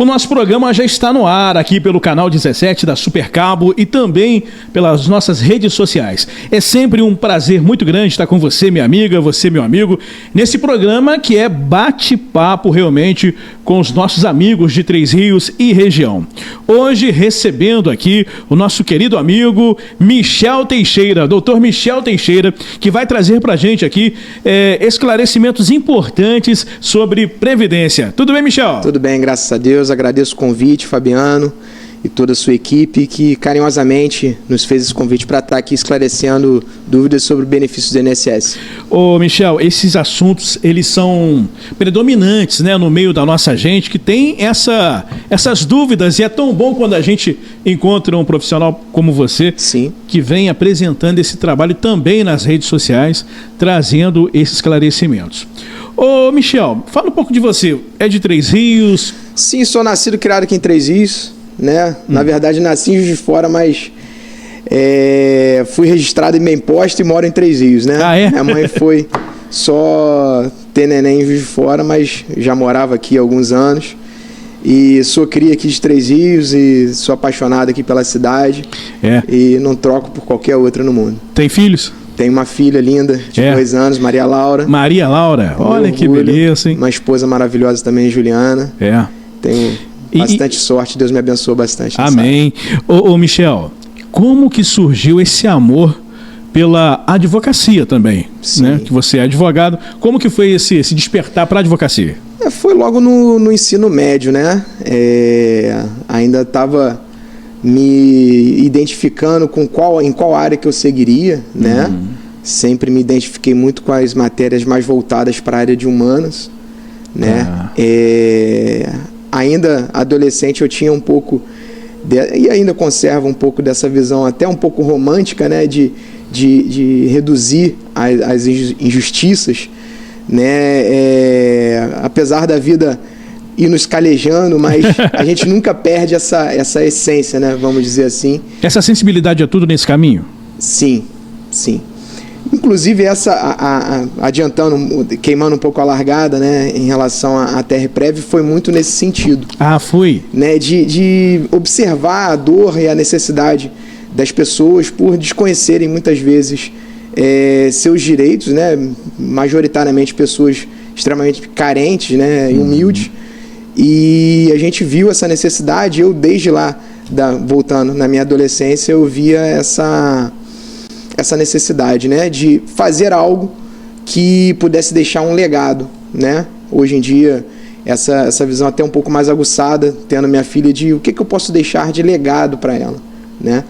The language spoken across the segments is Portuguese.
O nosso programa já está no ar aqui pelo canal 17 da Supercabo e também pelas nossas redes sociais. É sempre um prazer muito grande estar com você, minha amiga, você, meu amigo, nesse programa que é bate-papo realmente com os nossos amigos de Três Rios e região. Hoje recebendo aqui o nosso querido amigo Michel Teixeira, doutor Michel Teixeira, que vai trazer pra gente aqui esclarecimentos importantes sobre Previdência. Tudo bem, Michel? Tudo bem, graças a Deus. Agradeço o convite, Fabiano, e toda a sua equipe que carinhosamente nos fez esse convite para estar aqui esclarecendo dúvidas sobre benefícios do INSS. Ô Michel, esses assuntos, eles são predominantes, né, no meio da nossa gente, que tem essas dúvidas, e é tão bom quando a gente encontra um profissional como você, sim, que vem apresentando esse trabalho também nas redes sociais, trazendo esses esclarecimentos. Ô Michel, fala um pouco de você. É de Três Rios? Sim, sou nascido e criado aqui em Três Rios, né? Na verdade, nasci em Juiz de Fora, mas fui registrado em Bem Posto e moro em Três Rios, né? Ah, é? Minha mãe foi só ter neném em Juiz de Fora, mas já morava aqui há alguns anos. E sou cria aqui de Três Rios e sou apaixonado aqui pela cidade. E não troco por qualquer outra no mundo. Tem filhos? Tenho uma filha linda, de 2 anos, Maria Laura. Maria Laura, olha que beleza, hein? Uma esposa maravilhosa também, Juliana. Tenho bastante sorte, Deus me abençoe bastante. Amém. Ô Michel, como que surgiu esse amor pela advocacia também? Né? Que você é advogado. Como que foi esse despertar para a advocacia? Foi logo no ensino médio, né? Ainda estava me identificando com em qual área que eu seguiria, né? Sempre me identifiquei muito com as matérias mais voltadas para a área de humanas, né? Ainda adolescente eu tinha um pouco, e ainda conservo um pouco dessa visão até um pouco romântica, né? De reduzir as injustiças, né? Apesar da vida ir nos calejando, mas a gente nunca perde essa essência, né? Vamos dizer assim. Essa sensibilidade é tudo nesse caminho? Sim, sim. Inclusive adiantando, queimando um pouco a largada, né? Em relação à TRPrev, foi muito nesse sentido. Ah, foi? Né? De observar a dor e a necessidade das pessoas por desconhecerem muitas vezes seus direitos, né? Majoritariamente pessoas extremamente carentes, né? E humildes. E a gente viu essa necessidade. Eu desde lá, voltando na minha adolescência, eu via essa necessidade, né, de fazer algo que pudesse deixar um legado, né? Hoje em dia essa visão até um pouco mais aguçada, tendo minha filha, de o que eu posso deixar de legado para ela, né?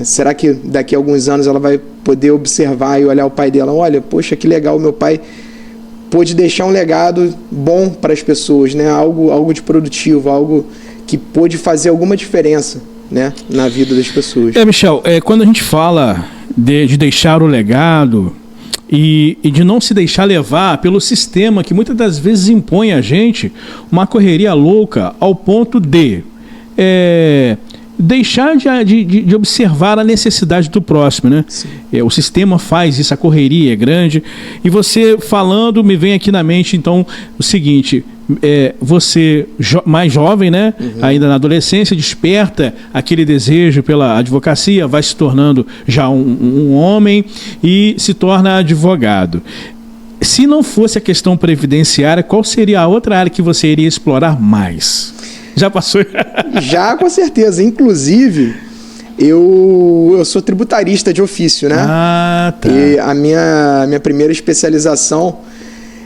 Será que daqui a alguns anos ela vai poder observar e olhar o pai dela, olha, poxa, que legal, meu pai pôde deixar um legado bom para as pessoas, né? Algo de produtivo, algo que pôde fazer alguma diferença, né? Na vida das pessoas. Michel, quando a gente fala de deixar o legado e de não se deixar levar pelo sistema que muitas das vezes impõe a gente uma correria louca ao ponto de deixar de observar a necessidade do próximo, né? O sistema faz isso, a correria é grande. E você falando, me vem aqui na mente, então, o seguinte, você mais jovem, né? Ainda na adolescência, desperta aquele desejo pela advocacia, vai se tornando já um homem e se torna advogado. Se não fosse a questão previdenciária, qual seria a outra área que você iria explorar mais? Já passou? Já, com certeza. Inclusive, eu sou tributarista de ofício, né? Ah, tá. E a minha primeira especialização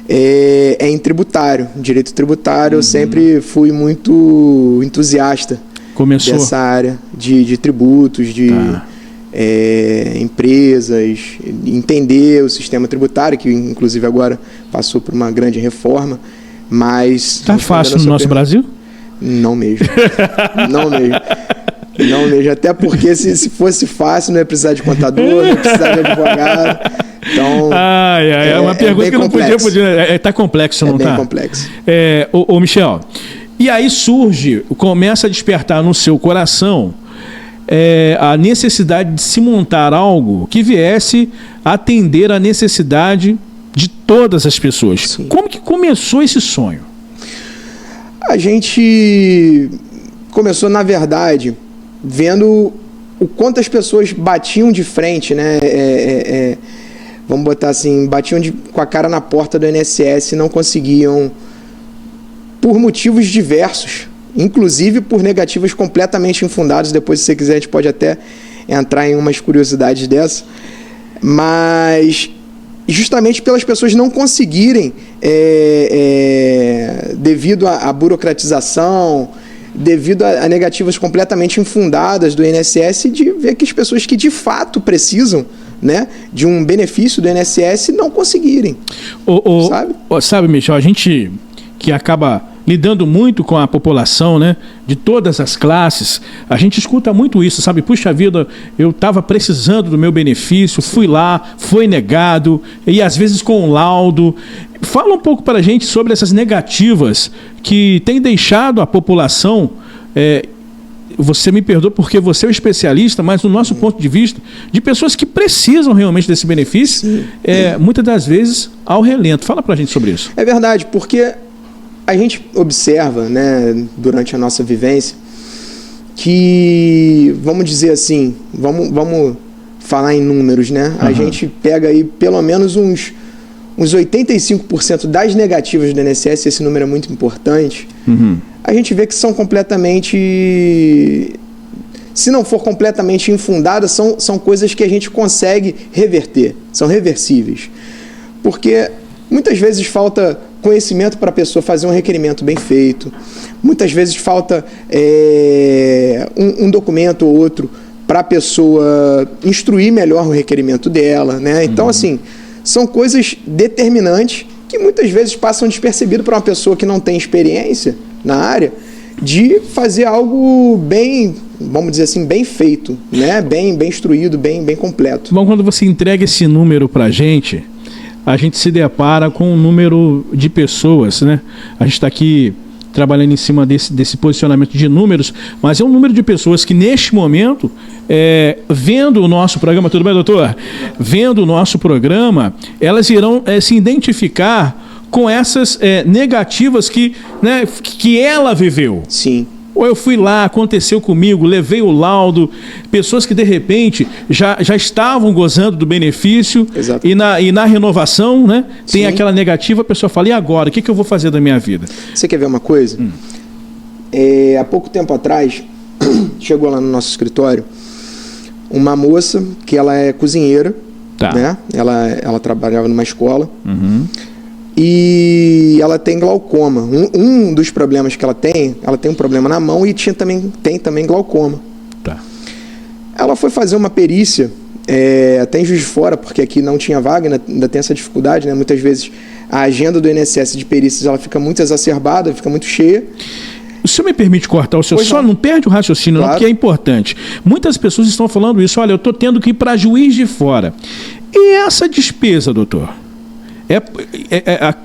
é em tributário, direito tributário. Eu sempre fui muito entusiasta dessa área de tributos, de empresas, entender o sistema tributário, que inclusive agora passou por uma grande reforma. Mas está fácil no nosso Brasil? Não mesmo. Não mesmo. Não mesmo. Até porque se fosse fácil, não ia precisar de contador, não ia precisar de advogado. Então, é uma pergunta que não podia. Está complexo, não está? É bem complexo. Ô Michel, e aí começa a despertar no seu coração a necessidade de se montar algo que viesse atender a necessidade de todas as pessoas. Sim. Como que começou esse sonho? A gente começou, na verdade, vendo o quanto as pessoas batiam de frente, né? Vamos botar assim, batiam com a cara na porta do INSS e não conseguiam, por motivos diversos, inclusive por negativas completamente infundadas. Depois, se você quiser, a gente pode até entrar em umas curiosidades dessa, mas justamente pelas pessoas não conseguirem, devido à burocratização, devido a negativas completamente infundadas do INSS, de ver que as pessoas que de fato precisam, né, de um benefício do INSS não conseguirem. Sabe, Michel, a gente que acaba lidando muito com a população, né, de todas as classes, a gente escuta muito isso, sabe? Puxa vida, eu estava precisando do meu benefício, fui lá, foi negado, e às vezes com um laudo. Fala um pouco para a gente sobre essas negativas que têm deixado a população, você me perdoa porque você é o especialista, mas do nosso ponto de vista, de pessoas que precisam realmente desse benefício, muitas das vezes ao relento. Fala para a gente sobre isso. É verdade, porque a gente observa, né, durante a nossa vivência, que, vamos dizer assim, vamos falar em números, né? A gente pega aí pelo menos uns 85% das negativas do INSS, esse número é muito importante, a gente vê que são completamente, se não for completamente infundadas, são coisas que a gente consegue reverter, são reversíveis. Porque muitas vezes falta conhecimento para a pessoa fazer um requerimento bem feito, muitas vezes falta um documento ou outro para a pessoa instruir melhor o requerimento dela, né? Então, assim, são coisas determinantes que muitas vezes passam despercebido para uma pessoa que não tem experiência na área de fazer algo bem, vamos dizer assim, bem feito, né? Bem instruído, bem completo. Bom, quando você entrega esse número para a gente se depara com um número de pessoas, né? A gente está aqui trabalhando em cima desse posicionamento de números, mas é um número de pessoas que neste momento, vendo o nosso programa, tudo bem, doutor? Vendo o nosso programa, elas irão se identificar com essas negativas que ela viveu. Sim. Ou eu fui lá, aconteceu comigo, levei o laudo, pessoas que de repente já estavam gozando do benefício. Exato. E na renovação, né, tem Sim. aquela negativa, a pessoa fala, e agora? O que eu vou fazer da minha vida? Você quer ver uma coisa? Há pouco tempo atrás, chegou lá no nosso escritório uma moça que ela é cozinheira, né? Ela trabalhava numa escola. E ela tem glaucoma. Um dos problemas que ela tem um problema na mão e tem também glaucoma. Ela foi fazer uma perícia, até em Juiz de Fora, porque aqui não tinha vaga, ainda tem essa dificuldade, né? Muitas vezes a agenda do INSS de perícias ela fica muito exacerbada, fica muito cheia. O senhor me permite cortar o senhor? Só não perde o raciocínio, claro. Não, porque é importante. Muitas pessoas estão falando isso, olha, eu estou tendo que ir para Juiz de Fora. E essa despesa, doutor?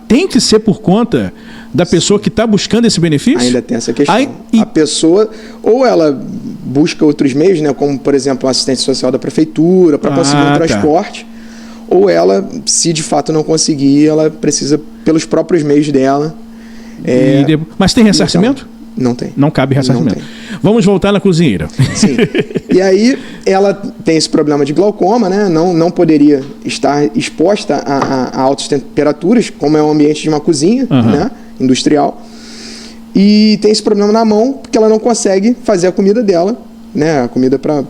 Tem que ser por conta da pessoa que está buscando esse benefício? Ainda tem essa questão. A pessoa, ou ela busca outros meios, né, como, por exemplo, o assistente social da prefeitura, para conseguir um transporte, ou ela, se de fato não conseguir, ela precisa pelos próprios meios dela. Mas tem ressarcimento? Então, não tem. Não cabe ressarcimento. Vamos voltar na cozinheira. Sim. E aí ela tem esse problema de glaucoma, né? Não poderia estar exposta a altas temperaturas, como é o ambiente de uma cozinha, né? Industrial. E tem esse problema na mão, porque ela não consegue fazer a comida dela, né? A comida para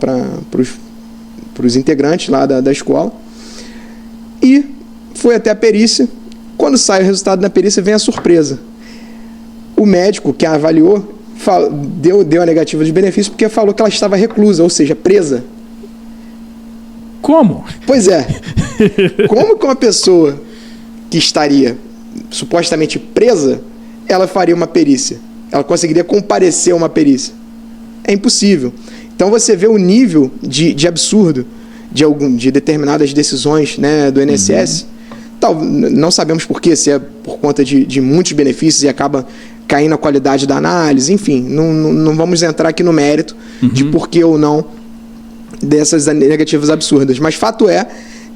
os integrantes lá da escola. E foi até a perícia. Quando sai o resultado da perícia, vem a surpresa. O médico que a avaliou deu a negativa de benefício porque falou que ela estava reclusa, ou seja, presa. Como? Pois é. Como que uma pessoa que estaria supostamente presa, ela faria uma perícia? Ela conseguiria comparecer a uma perícia? É impossível. Então você vê o nível de absurdo de determinadas decisões, né, do INSS. Não sabemos por quê, se é por conta de muitos benefícios e acaba caindo a qualidade da análise, enfim, não vamos entrar aqui no mérito de por que ou não dessas negativas absurdas, mas fato é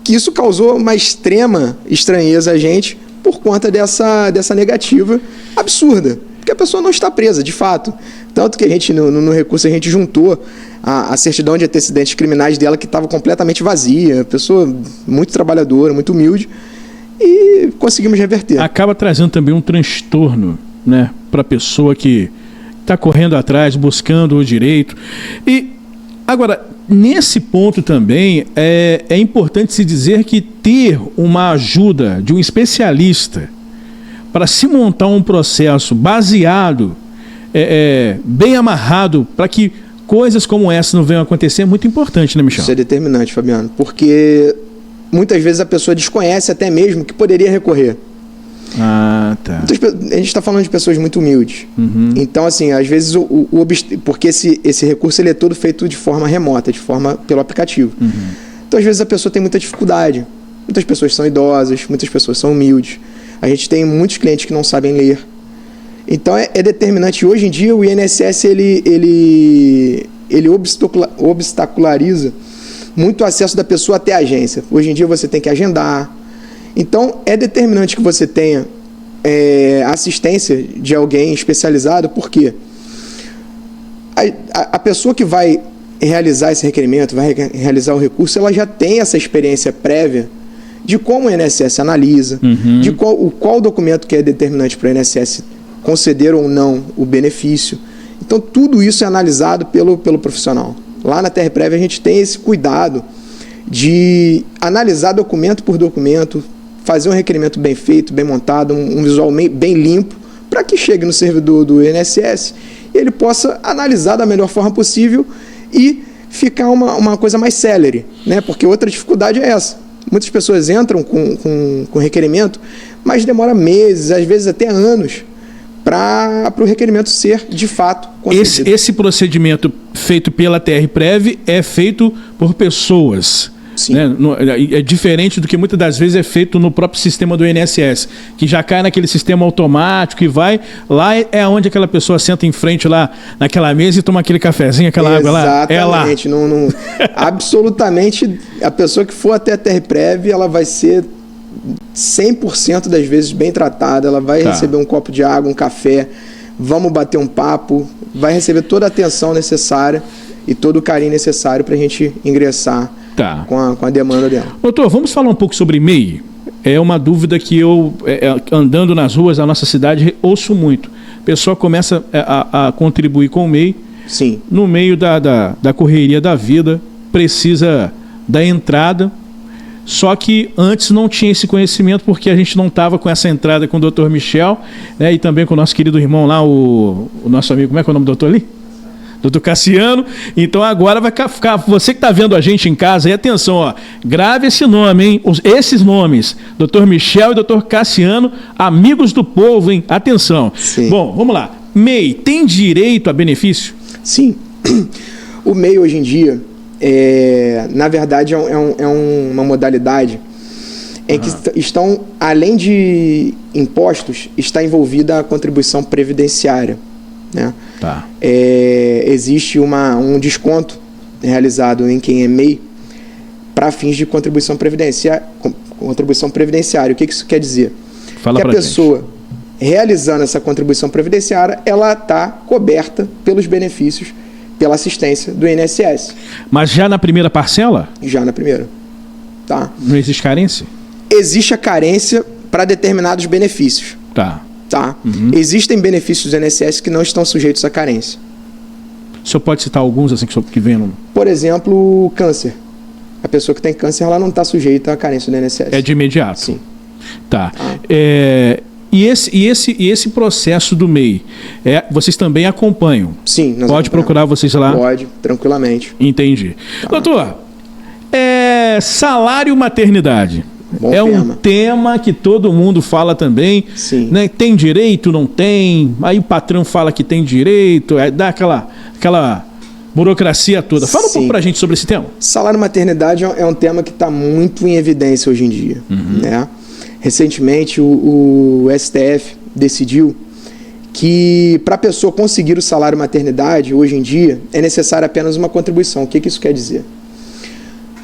que isso causou uma extrema estranheza a gente por conta dessa negativa absurda, porque a pessoa não está presa, de fato. Tanto que a gente, no recurso, a gente juntou a certidão de antecedentes criminais dela, que estava completamente vazia, pessoa muito trabalhadora, muito humilde, e conseguimos reverter. Acaba trazendo também um transtorno, né, para a pessoa que está correndo atrás, buscando o direito. E, agora, nesse ponto também, é importante se dizer que ter uma ajuda de um especialista para se montar um processo baseado, bem amarrado, para que coisas como essa não venham a acontecer, é muito importante, né, Michel? Isso é determinante, Fabiano, porque muitas vezes a pessoa desconhece até mesmo que poderia recorrer. Ah, tá. A gente está falando de pessoas muito humildes. Então, assim, às vezes, porque esse recurso ele é todo feito de forma remota, pelo aplicativo. Então, às vezes, a pessoa tem muita dificuldade. Muitas pessoas são idosas, muitas pessoas são humildes. A gente tem muitos clientes que não sabem ler. Então, é determinante. Hoje em dia, o INSS ele obstaculariza muito o acesso da pessoa até a agência. Hoje em dia, você tem que agendar. Então, é determinante que você tenha assistência de alguém especializado, porque a pessoa que vai realizar esse requerimento, vai realizar o recurso, ela já tem essa experiência prévia de como o INSS analisa, de qual documento que é determinante para o INSS conceder ou não o benefício. Então, tudo isso é analisado pelo profissional. Lá na TRPrev a gente tem esse cuidado de analisar documento por documento, fazer um requerimento bem feito, bem montado, um visual bem limpo, para que chegue no servidor do INSS e ele possa analisar da melhor forma possível e ficar uma coisa mais célere, né? Porque outra dificuldade é essa. Muitas pessoas entram com requerimento, mas demora meses, às vezes até anos, para o requerimento ser, de fato, concedido. Esse procedimento feito pela TRPrev é feito por pessoas. Sim. Né? É diferente do que muitas das vezes é feito no próprio sistema do INSS, que já cai naquele sistema automático e vai lá, é onde aquela pessoa senta em frente lá naquela mesa e toma aquele cafezinho, aquela água lá. Exatamente. Absolutamente, a pessoa que for até a TRPrev, ela vai ser 100% das vezes bem tratada, ela vai receber um copo de água, um café, vamos bater um papo, vai receber toda a atenção necessária e todo o carinho necessário para a gente ingressar com a demanda dela. Doutor, vamos falar um pouco sobre MEI. É uma dúvida que eu, andando nas ruas da nossa cidade, ouço muito. A pessoa começa a contribuir com o MEI. Sim. No meio da correria da vida, precisa da entrada. Só que antes não tinha esse conhecimento porque a gente não estava com essa entrada com o Dr. Michel, né, e também com o nosso querido irmão lá, o nosso amigo, como é que é o nome do doutor ali? Doutor Cassiano. Então agora vai ficar, você que está vendo a gente em casa, e atenção, ó, grave esse nome, hein? Esses nomes, Dr. Michel e Dr. Cassiano, amigos do povo, hein? Atenção. Sim. Bom, vamos lá. MEI tem direito a benefício? Sim. O MEI hoje em dia, na verdade, é uma modalidade em que estão, além de impostos, está envolvida a contribuição previdenciária. Né? Tá. Existe um desconto realizado em quem é MEI para fins de contribuição previdenciária. O que isso quer dizer? Fala que a pessoa, realizando essa contribuição previdenciária, ela está coberta pelos benefícios, pela assistência do INSS. Mas já na primeira parcela? Já na primeira. Tá. Não existe carência? Existe a carência para determinados benefícios. Tá. Existem benefícios do INSS que não estão sujeitos à carência. O senhor pode citar alguns assim que vem no... Por exemplo, câncer. A pessoa que tem câncer, ela não está sujeita à carência do INSS. É de imediato? Sim. Tá. E esse processo do MEI, vocês também acompanham? Sim. Pode procurar vocês lá? Pode, tranquilamente. Entendi. Doutor, salário maternidade. Bom tema. Um tema que todo mundo fala também. Sim. Né? Tem direito, não tem? Aí o patrão fala que tem direito, dá aquela burocracia toda. Fala um pouco pra gente sobre esse tema. Salário maternidade é um tema que está muito em evidência hoje em dia. Né? Recentemente, o STF decidiu que para a pessoa conseguir o salário maternidade, hoje em dia, é necessária apenas uma contribuição. O que isso quer dizer?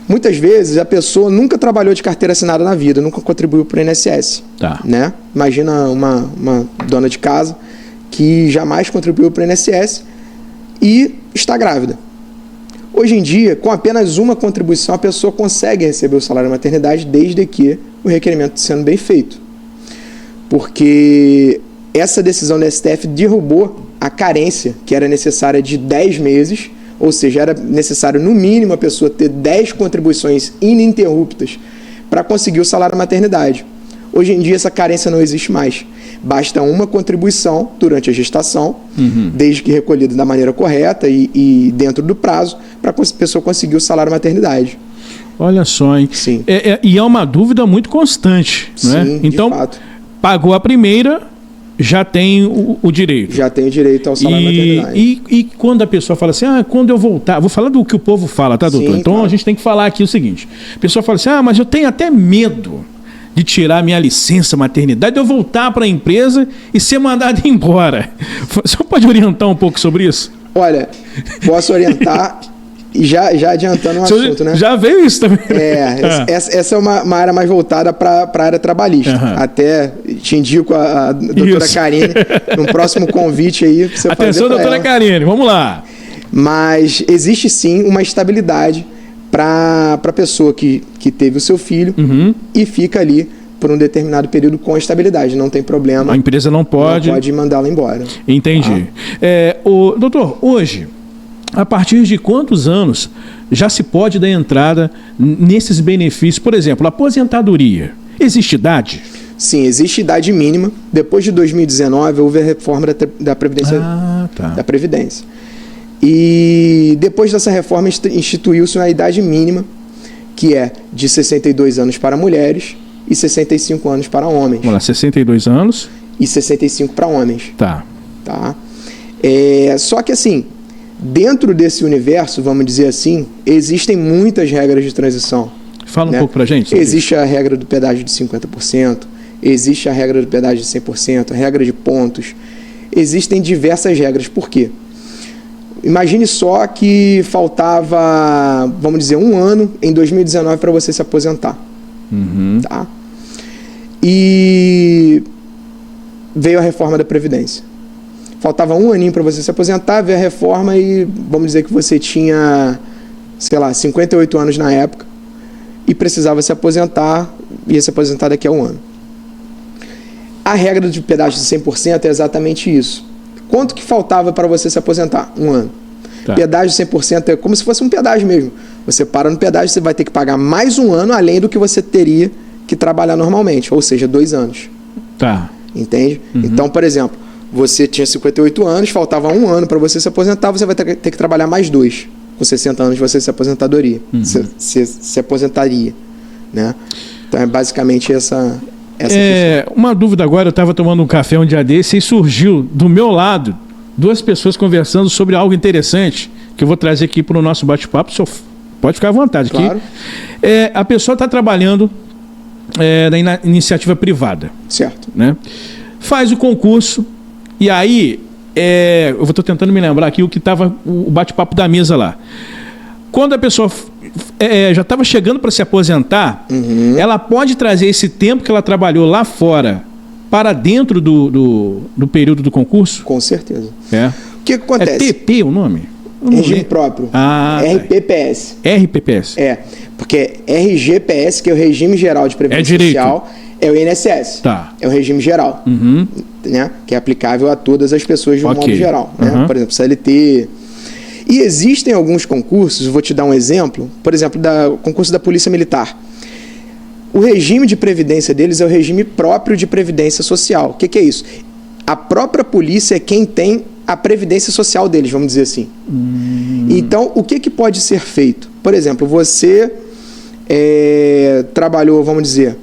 Muitas vezes a pessoa nunca trabalhou de carteira assinada na vida, nunca contribuiu para o INSS. Tá. Né? Imagina uma dona de casa que jamais contribuiu para o INSS e está grávida. Hoje em dia, com apenas uma contribuição, a pessoa consegue receber o salário maternidade desde que o requerimento sendo bem feito. Porque essa decisão do STF derrubou a carência que era necessária de 10 meses, ou seja, era necessário no mínimo a pessoa ter 10 contribuições ininterruptas para conseguir o salário maternidade. Hoje em dia essa carência não existe mais. Basta uma contribuição durante a gestação, desde que recolhida da maneira correta e dentro do prazo, para a pessoa conseguir o salário maternidade. Olha só, hein? Sim. E é uma dúvida muito constante, né? Sim, então, de fato. Pagou a primeira, já tem o direito. Já tem o direito ao salário maternidade. E quando a pessoa fala assim, quando eu voltar... Vou falar do que o povo fala, tá, doutor? Sim, então claro. A gente tem que falar aqui o seguinte. A pessoa fala assim, mas eu tenho até medo de tirar minha licença maternidade, de eu voltar para a empresa e ser mandado embora. Você pode orientar um pouco sobre isso? Olha, posso orientar... E já adiantando um assunto, né? Já veio isso também. Essa é uma área mais voltada para a área trabalhista. Até te indico a doutora Karine, num próximo convite aí. Pra você Atenção, doutora Karine, vamos lá. Mas existe sim uma estabilidade para a pessoa que teve o seu filho e fica ali por um determinado período com estabilidade. Não tem problema. A empresa não pode mandá-la embora. Entendi. Doutor, hoje... A partir de quantos anos já se pode dar entrada nesses benefícios? Por exemplo, aposentadoria. Existe idade? Sim, existe idade mínima. Depois de 2019, houve a reforma da Previdência. Da Previdência. E depois dessa reforma, instituiu-se uma idade mínima, que é de 62 anos para mulheres e 65 anos para homens. Vamos lá, 62 anos. E 65 para homens. Tá. Só que assim... Dentro desse universo, vamos dizer assim, existem muitas regras de transição. Fala um pouco pra gente. Existe a regra do pedágio de 50%, existe a regra do pedágio de 100%, a regra de pontos. Existem diversas regras. Por quê? Imagine só que faltava, vamos dizer, 1 ano em 2019 para você se aposentar. Tá? E veio a reforma da Previdência. Faltava 1 aninho para você se aposentar, veio a reforma e vamos dizer que você tinha, 58 anos na época e precisava se aposentar, ia se aposentar daqui a 1 ano. A regra de pedágio de 100% é exatamente isso. Quanto que faltava para você se aposentar? 1 ano. Tá. Pedágio de 100% é como se fosse um pedágio mesmo. Você para no pedágio, você vai ter que pagar mais 1 ano além do que você teria que trabalhar normalmente, ou seja, 2 anos. Tá. Entende? Então, por exemplo, você tinha 58 anos, faltava 1 ano para você se aposentar, você vai ter que trabalhar mais 2. Com 60 anos você se aposentadoria. Se aposentaria. Né? Então é basicamente essa questão. Uma dúvida agora, eu estava tomando um café um dia desse e surgiu do meu lado 2 pessoas conversando sobre algo interessante que eu vou trazer aqui para o nosso bate-papo. Pode ficar à vontade. Claro. A pessoa está trabalhando na iniciativa privada. Certo. Né? Faz o concurso. E aí, eu estou tentando me lembrar aqui o que estava o bate-papo da mesa lá. Quando a pessoa já estava chegando para se aposentar, ela pode trazer esse tempo que ela trabalhou lá fora para dentro do período do concurso? Com certeza. O que acontece? É TP o nome? Regime próprio. RPPS. RPPS. Porque RGPS, que é o Regime Geral de Previdência Social, é o INSS. Tá. É o regime geral. Né? Que é aplicável a todas as pessoas de um modo geral. Né? Por exemplo, CLT. E existem alguns concursos, vou te dar um exemplo, por exemplo, o concurso da Polícia Militar. O regime de previdência deles é o regime próprio de previdência social. O que é isso? A própria polícia é quem tem a previdência social deles, vamos dizer assim. Então, o que pode ser feito? Por exemplo, você trabalhou, vamos dizer,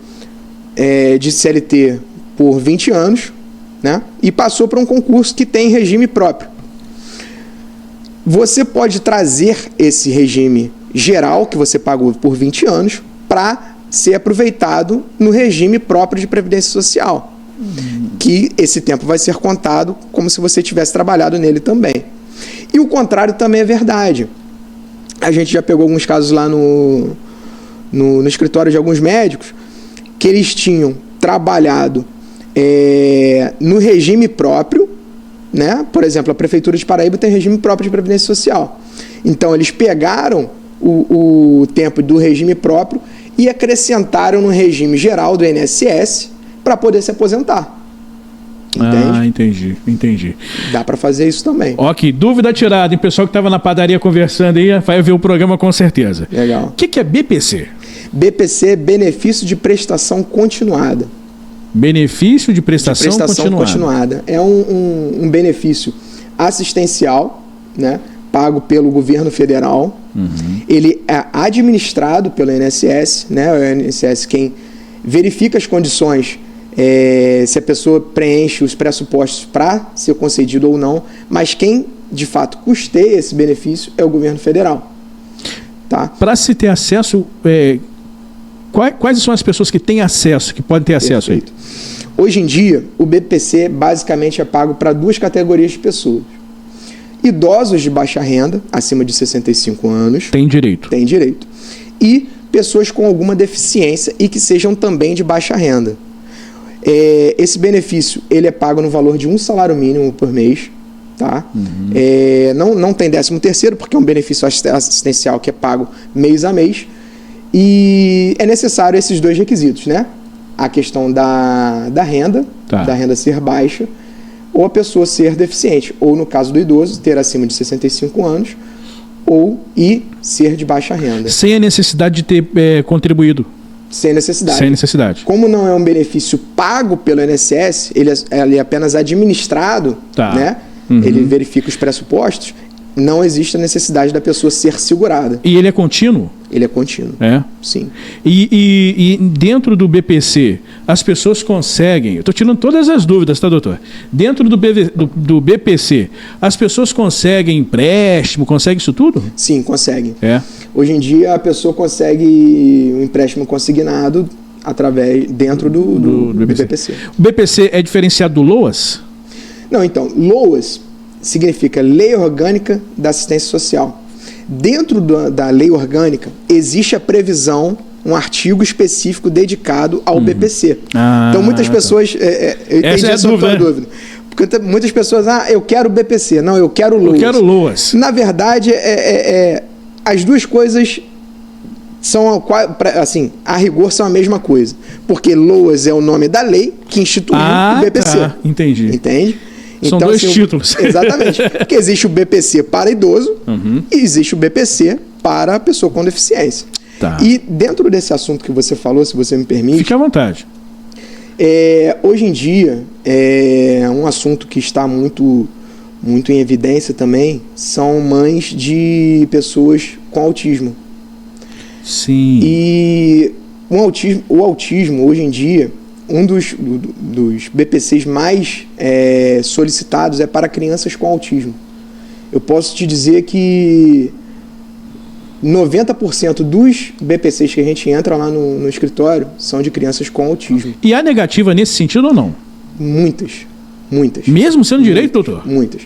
de CLT por 20 anos, né? E passou para um concurso que tem regime próprio. Você pode trazer esse regime geral que você pagou por 20 anos para ser aproveitado no regime próprio de previdência social. Que esse tempo vai ser contado como se você tivesse trabalhado nele também. E o contrário também é verdade. A gente já pegou alguns casos lá no escritório de alguns médicos que eles tinham trabalhado no regime próprio, né? Por exemplo, a Prefeitura de Paraíba tem regime próprio de previdência social. Então, eles pegaram o tempo do regime próprio e acrescentaram no regime geral do INSS para poder se aposentar. Entende? Entendi. Dá para fazer isso também. Ok, dúvida tirada, hein? Pessoal que estava na padaria conversando aí, vai ver o programa com certeza. Legal. O que é BPC? BPC é benefício de prestação continuada. Benefício de prestação continuada. É um benefício assistencial, né, pago pelo governo federal. Uhum. Ele é administrado pelo INSS, né, o INSS quem verifica as condições, se a pessoa preenche os pressupostos para ser concedido ou não, mas quem de fato custeia esse benefício é o governo federal. Tá? Para se ter acesso, quais são as pessoas que têm acesso, que podem ter acesso? Perfeito. Aí? Hoje em dia, o BPC basicamente é pago para 2 categorias de pessoas. Idosos de baixa renda, acima de 65 anos. Tem direito. Tem direito. E pessoas com alguma deficiência e que sejam também de baixa renda. Esse benefício ele é pago no valor de 1 salário mínimo por mês. Tá? Uhum. Não tem 13º, porque é um benefício assistencial que é pago mês a mês. E é necessário esses 2 requisitos, né? A questão da renda, da renda ser baixa, ou a pessoa ser deficiente, ou no caso do idoso, ter acima de 65 anos, e ser de baixa renda. Sem a necessidade de ter contribuído. Sem necessidade. Sem necessidade. Como não é um benefício pago pelo INSS, ele é apenas administrado, né? Uhum. Ele verifica os pressupostos, não existe a necessidade da pessoa ser segurada. E ele é contínuo? Ele é contínuo. É? Sim. E dentro do BPC, as pessoas conseguem... Eu estou tirando todas as dúvidas, tá, doutor? Dentro do BPC, as pessoas conseguem empréstimo, conseguem isso tudo? Sim, conseguem. Hoje em dia, a pessoa consegue um empréstimo consignado dentro do BPC. O BPC é diferenciado do LOAS? Não, então, LOAS significa Lei Orgânica da Assistência Social. Dentro da lei orgânica, existe a previsão, um artigo específico dedicado ao BPC. Então, muitas pessoas... Essa é a dúvida. Porque muitas pessoas, eu quero o BPC. Não, eu quero o LOAS. Eu quero o LOAS. Na verdade, as duas coisas são, assim, a rigor são a mesma coisa. Porque LOAS é o nome da lei que instituiu o BPC. Tá. Entendi. Entende? São então, dois títulos. Exatamente. Porque existe o BPC para idoso e existe o BPC para a pessoa com deficiência. Tá. E dentro desse assunto que você falou, se você me permite... Fique à vontade. Hoje em dia, um assunto que está muito em evidência também são mães de pessoas com autismo. Sim. E o autismo, hoje em dia... Um dos BPCs mais solicitados é para crianças com autismo. Eu posso te dizer que 90% dos BPCs que a gente entra lá no escritório são de crianças com autismo. E há negativa nesse sentido ou não? Muitas. Mesmo sendo direito, doutor? Muitas.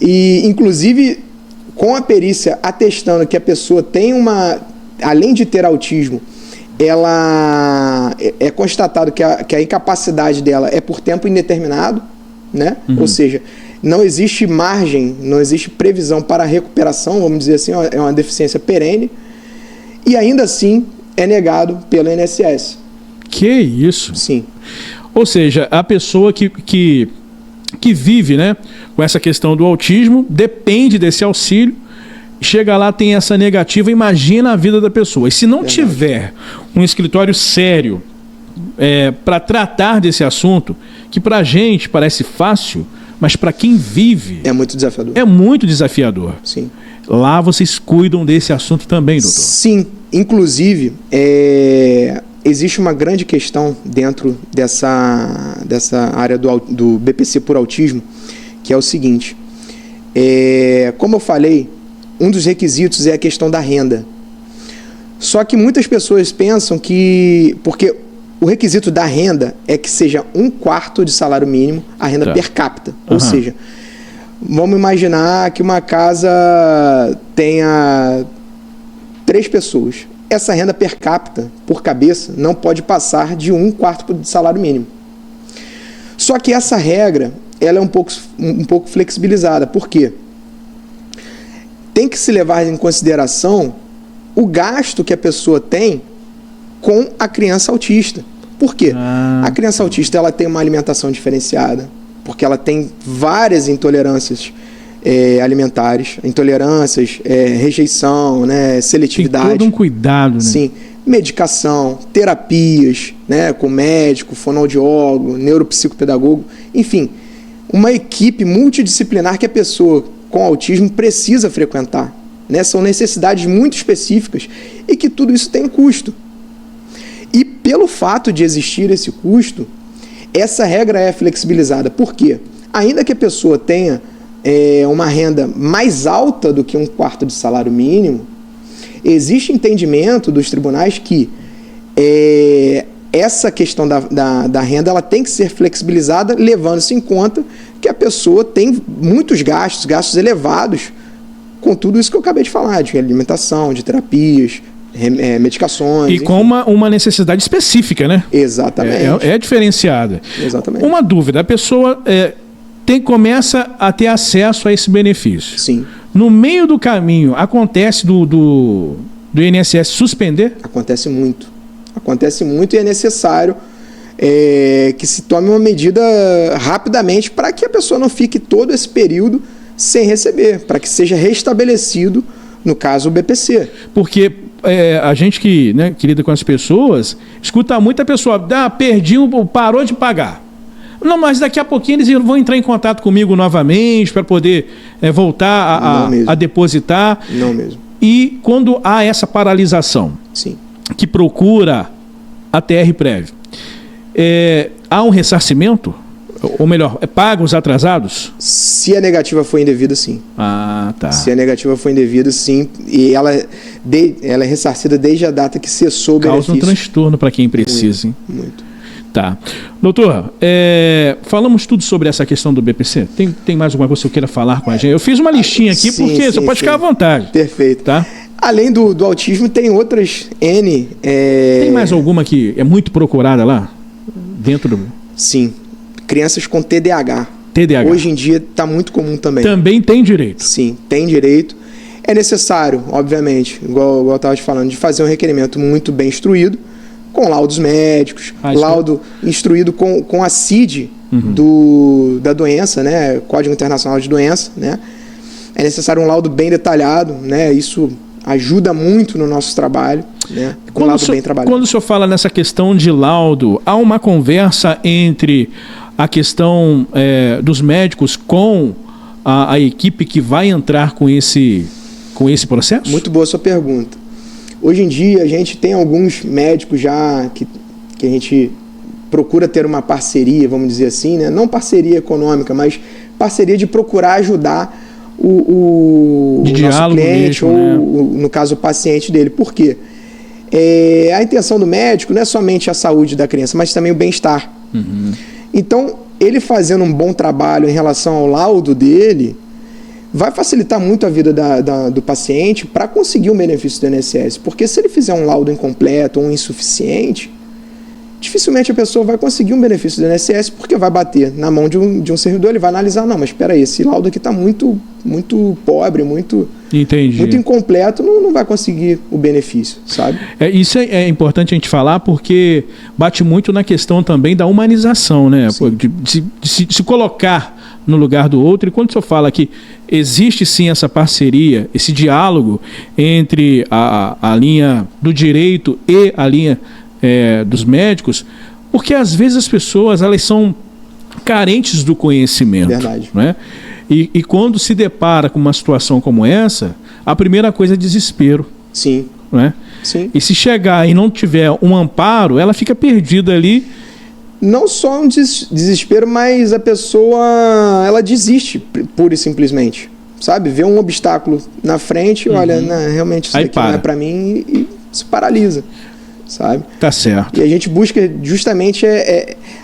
E, inclusive, com a perícia atestando que a pessoa tem além de ter autismo, ela é constatado que a incapacidade dela é por tempo indeterminado, né? Ou seja, não existe margem, não existe previsão para a recuperação, vamos dizer assim, é uma deficiência perene, e ainda assim é negado pelo INSS. Que isso? Sim. Ou seja, a pessoa que vive, né, com essa questão do autismo, depende desse auxílio, chega lá, tem essa negativa, imagina a vida da pessoa. E se não tiver um escritório sério para tratar desse assunto, que pra gente parece fácil, mas para quem vive... É muito desafiador. É muito desafiador. Sim. Lá vocês cuidam desse assunto também, doutor? Sim. Inclusive, existe uma grande questão dentro dessa área do BPC por autismo, que é o seguinte. Como eu falei, um dos requisitos é a questão da renda. Só que muitas pessoas pensam que... Porque o requisito da renda é que seja 1/4 de salário mínimo a renda per capita. Ou seja, vamos imaginar que uma casa tenha 3 pessoas. Essa renda per capita, por cabeça, não pode passar de 1/4 de salário mínimo. Só que essa regra, ela é um pouco flexibilizada. Por quê? Tem que se levar em consideração o gasto que a pessoa tem com a criança autista. Por quê? A criança autista ela tem uma alimentação diferenciada, porque ela tem várias intolerâncias alimentares, intolerâncias, rejeição, né, seletividade. Tem todo um cuidado, né? Sim. Medicação, terapias, né, com médico, fonoaudiólogo, neuropsicopedagogo, enfim, uma equipe multidisciplinar que a pessoa com autismo precisa frequentar, né? São necessidades muito específicas e que tudo isso tem um custo. E pelo fato de existir esse custo, essa regra é flexibilizada. Por quê? Ainda que a pessoa tenha uma renda mais alta do que 1/4 de salário mínimo, existe entendimento dos tribunais que essa questão da renda ela tem que ser flexibilizada, levando-se em conta que a pessoa tem muitos gastos elevados com tudo isso que eu acabei de falar, de alimentação, de terapias, medicações. E enfim, com uma necessidade específica, né? Exatamente. É diferenciada. Exatamente. Uma dúvida, a pessoa começa a ter acesso a esse benefício. Sim. No meio do caminho, acontece do INSS suspender? Acontece muito. Acontece muito e é necessário que se tome uma medida rapidamente para que a pessoa não fique todo esse período sem receber, para que seja restabelecido, no caso, o BPC. Porque a gente que lida com as pessoas, escuta muito a pessoa, parou de pagar. Não, mas daqui a pouquinho eles vão entrar em contato comigo novamente para poder voltar a depositar. Não mesmo. E quando há essa paralisação, sim, que procura a TR Prévio, há um ressarcimento? Ou melhor, paga os atrasados? Se a negativa for indevida, sim. Ah, tá. Se a negativa for indevida, sim. E ela é ressarcida desde a data que cessou o benefício. Causa um transtorno para quem precisa, hein? Muito. Tá. Doutor, falamos tudo sobre essa questão do BPC? Tem mais alguma coisa que você queira falar com a gente? Eu fiz uma listinha aqui, porque você pode ficar à vontade. Perfeito. Tá? Além do autismo, tem outras N... Tem mais alguma que é muito procurada lá? Dentro do... Sim. Crianças com TDAH. TDAH. Hoje em dia está muito comum também. Também tem direito? Sim, tem direito. É necessário, obviamente, igual eu estava te falando, de fazer um requerimento muito bem instruído, com laudos médicos, laudo instruído com a CID da doença, né? Código Internacional de Doença, né? É necessário um laudo bem detalhado, né? Isso ajuda muito no nosso trabalho, né? Um laudo bem trabalhado. Quando o senhor fala nessa questão de laudo, há uma conversa entre a questão dos médicos com a equipe que vai entrar com esse processo? Muito boa sua pergunta. Hoje em dia, a gente tem alguns médicos já que a gente procura ter uma parceria, vamos dizer assim, né? Não parceria econômica, mas parceria de procurar ajudar o nosso cliente mesmo, ou, no caso, o paciente dele. Por quê? A intenção do médico não é somente a saúde da criança, mas também o bem-estar. Então, ele fazendo um bom trabalho em relação ao laudo dele, vai facilitar muito a vida do paciente para conseguir um benefício do INSS. Porque se ele fizer um laudo incompleto ou insuficiente, dificilmente a pessoa vai conseguir um benefício do INSS, porque vai bater na mão de um servidor, ele vai analisar, não, mas espera aí, esse laudo aqui está muito pobre, muito incompleto, não vai conseguir o benefício, sabe? Isso é importante a gente falar, porque bate muito na questão também da humanização, né? De se colocar no lugar do outro. E quando o senhor fala que existe sim essa parceria, esse diálogo entre a linha do direito e a linha dos médicos, porque às vezes as pessoas elas são carentes do conhecimento. Verdade. Né? E quando se depara com uma situação como essa, a primeira coisa é desespero. Sim. Né? Sim. E se chegar e não tiver um amparo, ela fica perdida ali. Não só um desespero, mas a pessoa ela desiste pura e simplesmente, sabe? Vê um obstáculo na frente, olha, realmente isso aqui não é para mim e se paralisa, sabe? Tá certo. E a gente busca justamente,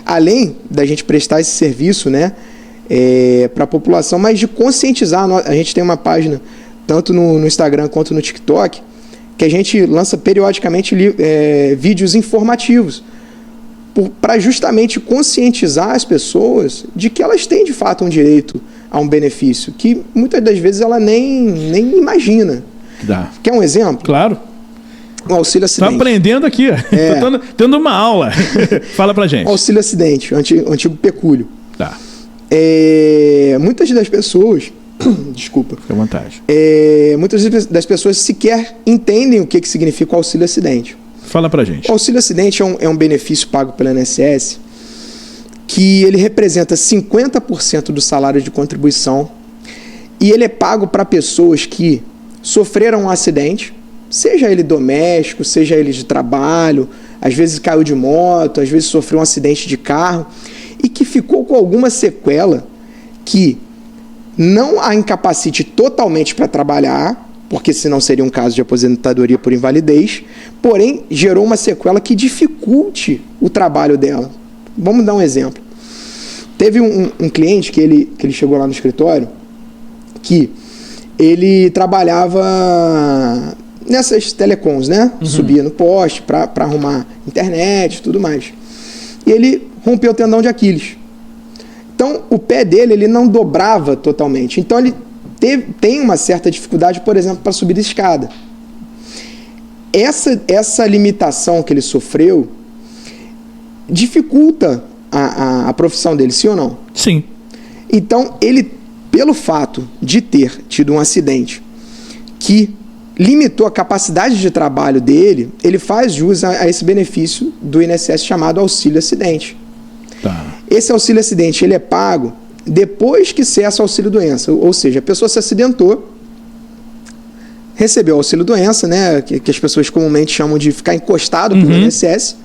além da gente prestar esse serviço, né, para a população, mas de conscientizar. A gente tem uma página, tanto no Instagram quanto no TikTok, que a gente lança periodicamente vídeos informativos, para justamente conscientizar as pessoas de que elas têm de fato um direito a um benefício que muitas das vezes ela nem imagina. Dá. Quer um exemplo? Claro. O auxílio acidente. Estou aprendendo aqui. Estou tendo uma aula. Fala pra gente. O auxílio acidente, o antigo pecúlio. Tá. Muitas das pessoas... Desculpa. Fica à vontade. Muitas das pessoas sequer entendem o que significa o auxílio acidente. Fala pra gente. O auxílio acidente é um benefício pago pelo INSS que ele representa 50% do salário de contribuição e ele é pago para pessoas que sofreram um acidente, seja ele doméstico, seja ele de trabalho, às vezes caiu de moto, às vezes sofreu um acidente de carro e que ficou com alguma sequela que não a incapacite totalmente para trabalhar, porque senão seria um caso de aposentadoria por invalidez, porém gerou uma sequela que dificulte o trabalho dela. Vamos dar um exemplo. Teve um cliente que ele chegou lá no escritório que ele trabalhava nessas telecoms, né? Uhum. Subia no poste para arrumar internet e tudo mais. E ele rompeu o tendão de Aquiles. Então, o pé dele ele não dobrava totalmente. Então, ele tem uma certa dificuldade, por exemplo, para subir a escada. Essa limitação que ele sofreu dificulta a profissão dele, sim ou não? Sim. Então, ele, pelo fato de ter tido um acidente que limitou a capacidade de trabalho dele, ele faz jus a esse benefício do INSS chamado auxílio acidente. Tá. Esse auxílio acidente ele é pago depois que cessa o auxílio doença, ou seja, a pessoa se acidentou, recebeu o auxílio doença, né, que as pessoas comumente chamam de ficar encostado pelo INSS,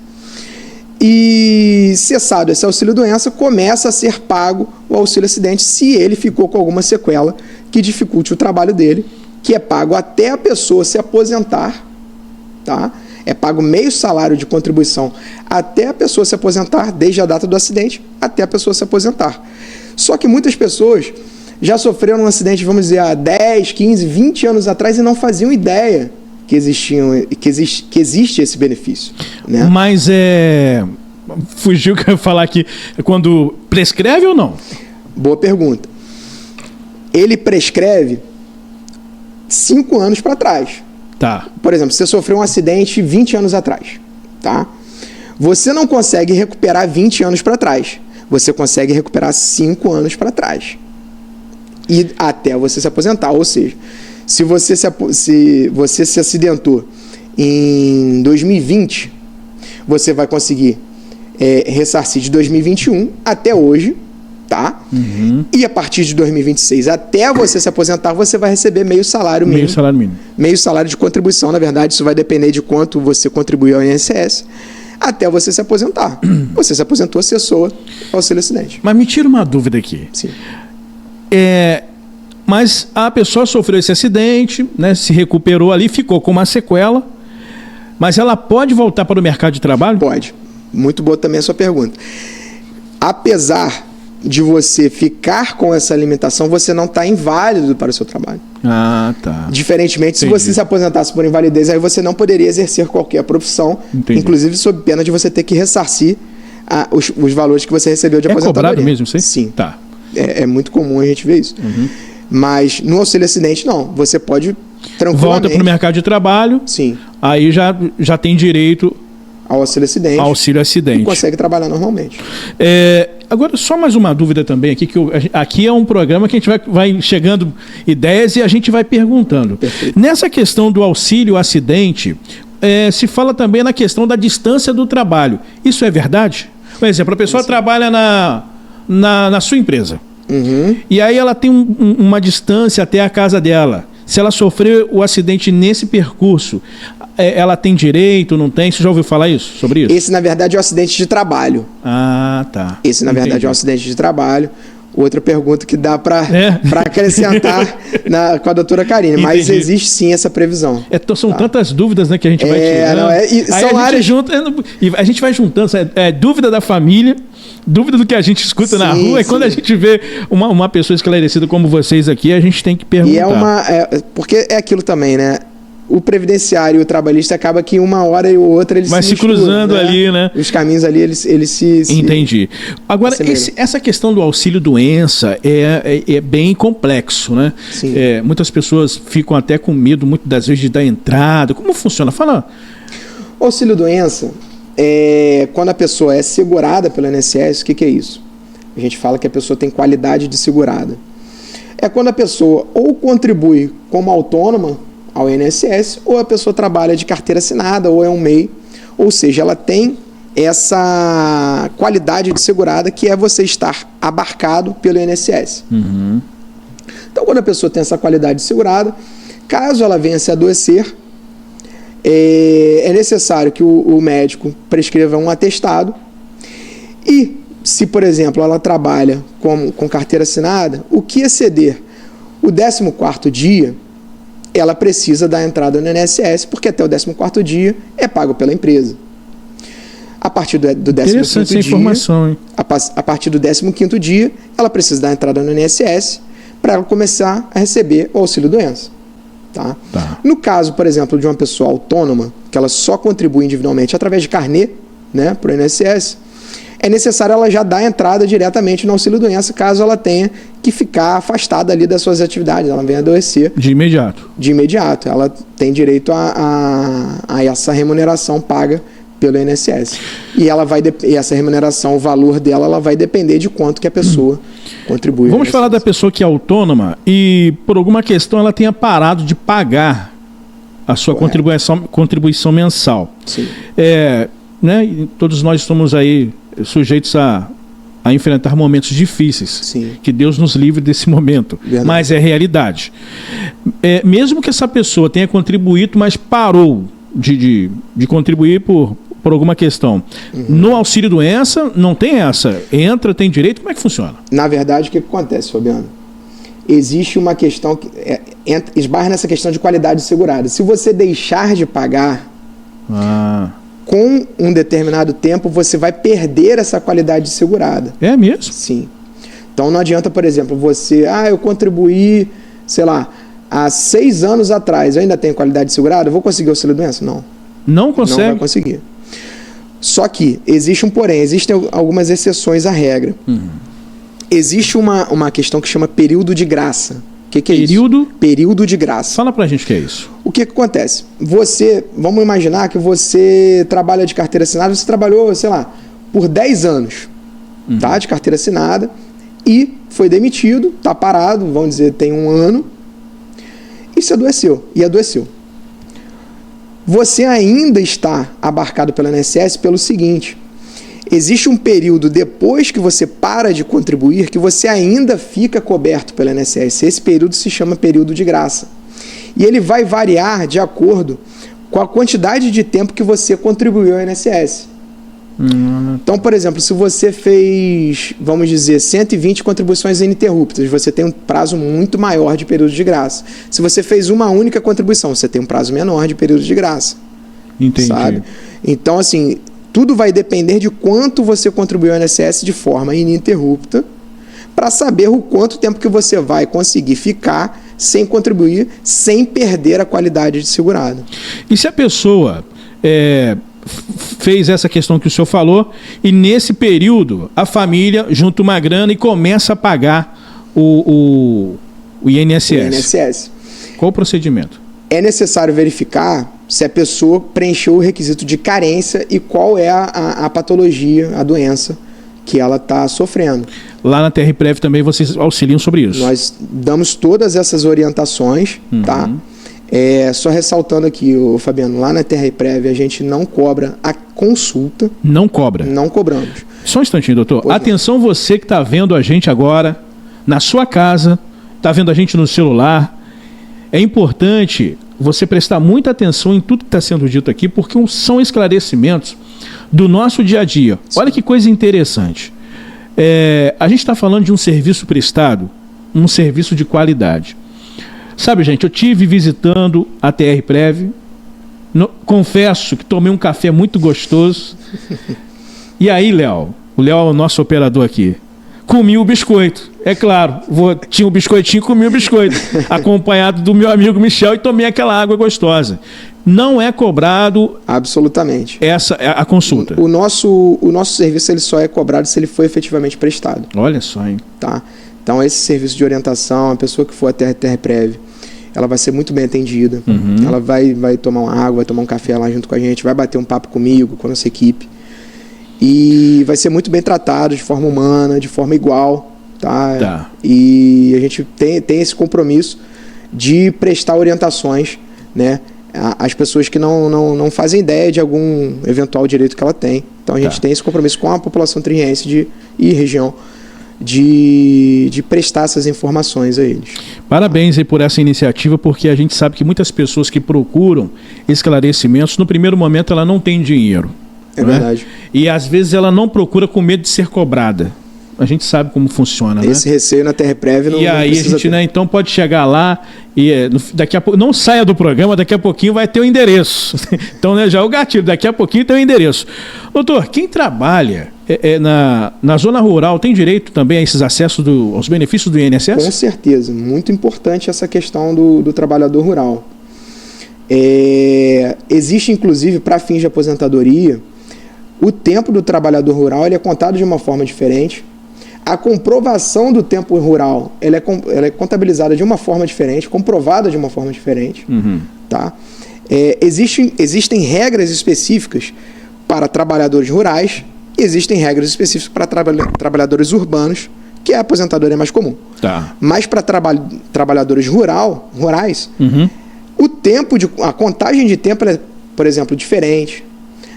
e cessado esse auxílio doença, começa a ser pago o auxílio acidente se ele ficou com alguma sequela que dificulte o trabalho dele, que é pago até a pessoa se aposentar, tá? É pago meio salário de contribuição até a pessoa se aposentar, desde a data do acidente até a pessoa se aposentar. Só que muitas pessoas já sofreram um acidente, vamos dizer, há 10, 15, 20 anos atrás e não faziam ideia que existe esse benefício. Né? Mas fugiu que eu ia falar aqui, quando prescreve ou não? Boa pergunta. Ele prescreve 5 anos para trás. Tá. Por exemplo, você sofreu um acidente 20 anos atrás, tá? Você não consegue recuperar 20 anos para trás. Você consegue recuperar 5 anos para trás. E até você se aposentar. Ou seja, se você se acidentou em 2020, você vai conseguir ressarcir de 2021 até hoje, tá? Uhum. E a partir de 2026, até você se aposentar, você vai receber meio salário mínimo. Meio salário mínimo. Meio salário de contribuição, na verdade, isso vai depender de quanto você contribuiu ao INSS, até você se aposentar. Você se aposentou, cessou o auxílio acidente. Mas me tira uma dúvida aqui. Sim. Mas a pessoa sofreu esse acidente, né, se recuperou ali, ficou com uma sequela, mas ela pode voltar para o mercado de trabalho? Pode. Muito boa também a sua pergunta. Apesar de você ficar com essa limitação, você não está inválido para o seu trabalho. Ah, tá. Diferentemente, se você se aposentasse por invalidez, aí você não poderia exercer qualquer profissão, inclusive sob pena de você ter que ressarcir os valores que você recebeu de aposentadoria. É cobrado mesmo, sim? Sim. Tá. É muito comum a gente ver isso. Uhum. Mas no auxílio acidente, não. Você pode tranquilamente... Volta para o mercado de trabalho. Sim. Aí já tem direito... ao auxílio acidente. Auxílio acidente. E consegue trabalhar normalmente. Agora, só mais uma dúvida também aqui, aqui é um programa que a gente vai chegando ideias e a gente vai perguntando. Perfeito. Nessa questão do auxílio acidente, se fala também na questão da distância do trabalho. Isso é verdade? Por exemplo, a pessoa trabalha na sua empresa. Uhum. E aí ela tem uma distância até a casa dela. Se ela sofreu o acidente nesse percurso, ela tem direito, não tem? Você já ouviu falar sobre isso? Esse, na verdade, é um acidente de trabalho. Ah, tá. Esse, na verdade, é um acidente de trabalho. Outra pergunta que dá para acrescentar com a doutora Karine. Entendi. Mas existe sim essa previsão. São tantas dúvidas, né, que a gente vai tirando. A gente vai juntando. Dúvida da família, dúvida do que a gente escuta na rua. E quando a gente vê uma pessoa esclarecida como vocês aqui, a gente tem que perguntar. Porque é aquilo também, né? o previdenciário e o trabalhista acaba que uma hora ou outra eles vai se misturam, cruzando, né? Ali, né? Os caminhos ali, eles se Entendi. Agora, essa questão do auxílio-doença é bem complexo, né? Sim. Muitas pessoas ficam até com medo, muitas das vezes, de dar entrada. Como funciona? Fala. O auxílio-doença é quando a pessoa é segurada pelo INSS. O que é isso? A gente fala que a pessoa tem qualidade de segurada. É quando a pessoa ou contribui como autônoma ao INSS, ou a pessoa trabalha de carteira assinada, ou é um MEI, ou seja, ela tem essa qualidade de segurada que é você estar abarcado pelo INSS. Uhum. Então, quando a pessoa tem essa qualidade de segurada, caso ela venha se adoecer, é necessário que o médico prescreva um atestado e, se, por exemplo, ela trabalha com carteira assinada, o que exceder o 14º dia, ela precisa dar entrada no INSS, porque até o 14º dia é pago pela empresa. A partir do 15º dia, informação, hein? A partir do 15º dia, ela precisa dar entrada no INSS para ela começar a receber o auxílio-doença. Tá? No caso, por exemplo, de uma pessoa autônoma, que ela só contribui individualmente através de carnê, né, para o INSS, é necessário ela já dar entrada diretamente no auxílio-doença, caso ela tenha que ficar afastada ali das suas atividades, ela venha adoecer. De imediato. De imediato. Ela tem direito a essa remuneração paga pelo INSS. E essa remuneração, o valor dela, ela vai depender de quanto que a pessoa contribui. Vamos falar da pessoa que é autônoma e, por alguma questão, ela tenha parado de pagar a sua contribuição mensal. Sim. Né? Todos nós estamos aí sujeitos a enfrentar momentos difíceis. Sim. Que Deus nos livre desse momento. Verdade. Mas é realidade. Mesmo que essa pessoa tenha contribuído, mas parou de contribuir por alguma questão. Uhum. No auxílio-doença, não tem essa. Entra, tem direito, como é que funciona? Na verdade, o que acontece, Fabiano? Existe uma questão que esbarra nessa questão de qualidade segurada. Se você deixar de pagar com um determinado tempo, você vai perder essa qualidade segurada. É mesmo? Sim. Então não adianta, por exemplo, você... eu contribuí, sei lá, há 6 anos atrás, eu ainda tenho qualidade segurada, eu vou conseguir auxílio-doença? Não. Não consegue? Não vai conseguir. Só que existe um porém, existem algumas exceções à regra. Uhum. Existe uma questão que chama período de graça. O que é período? Isso? Período de graça. Fala pra gente o que é isso. O que acontece? Vamos imaginar que você trabalha de carteira assinada, você trabalhou, sei lá, por 10 anos, tá? De carteira assinada, e foi demitido, tá parado, vamos dizer, tem 1 ano, e se adoeceu, Você ainda está abarcado pelo INSS pelo seguinte: existe um período depois que você para de contribuir que você ainda fica coberto pelo INSS. Esse período se chama período de graça. E ele vai variar de acordo com a quantidade de tempo que você contribuiu ao INSS. Então, por exemplo, se você fez, vamos dizer, 120 contribuições ininterruptas, você tem um prazo muito maior de período de graça. Se você fez uma única contribuição, você tem um prazo menor de período de graça. Entendi. Sabe? Então, assim, tudo vai depender de quanto você contribuiu ao INSS de forma ininterrupta, para saber o quanto tempo que você vai conseguir ficar sem contribuir, sem perder a qualidade de segurado. E se a pessoa fez essa questão que o senhor falou, e nesse período a família junta uma grana e começa a pagar o INSS? O INSS. Qual o procedimento? É necessário verificar se a pessoa preencheu o requisito de carência e qual é a patologia, a doença que ela está sofrendo. Lá na TRPrev também vocês auxiliam sobre isso? Nós damos todas essas orientações, tá? Só ressaltando aqui, Fabiano, lá na TRPrev a gente não cobra a consulta. Não cobra? Não cobramos. Só um instantinho, doutor. Pois atenção não. Você que está vendo a gente agora, na sua casa, está vendo a gente no celular. É importante você prestar muita atenção em tudo que está sendo dito aqui, porque são esclarecimentos do nosso dia a dia. Sim. Olha que coisa interessante. A gente está falando de um serviço prestado, um serviço de qualidade. Sabe, gente, eu estive visitando a TRPrev, confesso que tomei um café muito gostoso. E aí, Léo, o Léo é o nosso operador aqui, comi o biscoito. É claro, tinha um biscoitinho, comi o biscoito, acompanhado do meu amigo Michel, e tomei aquela água gostosa. Não é cobrado... Absolutamente. Essa é a consulta. O nosso serviço ele só é cobrado se ele for efetivamente prestado. Olha só, hein? Tá? Então, esse serviço de orientação, a pessoa que for até a TRPrev, ela vai ser muito bem atendida. Ela vai tomar uma água, vai tomar um café lá junto com a gente, vai bater um papo comigo, com a nossa equipe. E vai ser muito bem tratado de forma humana, de forma igual. Tá? E a gente tem esse compromisso de prestar orientações, né, às pessoas que não fazem ideia de algum eventual direito que ela tem. Então a gente tem esse compromisso com a população tririense e região de prestar essas informações a eles. Parabéns aí por essa iniciativa, porque a gente sabe que muitas pessoas que procuram esclarecimentos, no primeiro momento ela não tem dinheiro. É verdade. E às vezes ela não procura com medo de ser cobrada. A gente sabe como funciona, esse receio na TRPrev não. E aí a gente, né, então pode chegar lá e daqui a pouco, não saia do programa, daqui a pouquinho vai ter o endereço. Então, né, já é o gatilho, daqui a pouquinho tem o endereço. Doutor, quem trabalha na zona rural tem direito também a esses acessos aos benefícios do INSS? Com certeza, muito importante essa questão do trabalhador rural. Existe, inclusive, para fins de aposentadoria, o tempo do trabalhador rural ele é contado de uma forma diferente. A comprovação do tempo rural ela é contabilizada de uma forma diferente, comprovada de uma forma diferente. Tá? Existem regras específicas para trabalhadores rurais e existem regras específicas para trabalhadores urbanos, que a aposentadoria é mais comum. Tá. Mas para trabalhadores rurais, a contagem de tempo é, por exemplo, diferente.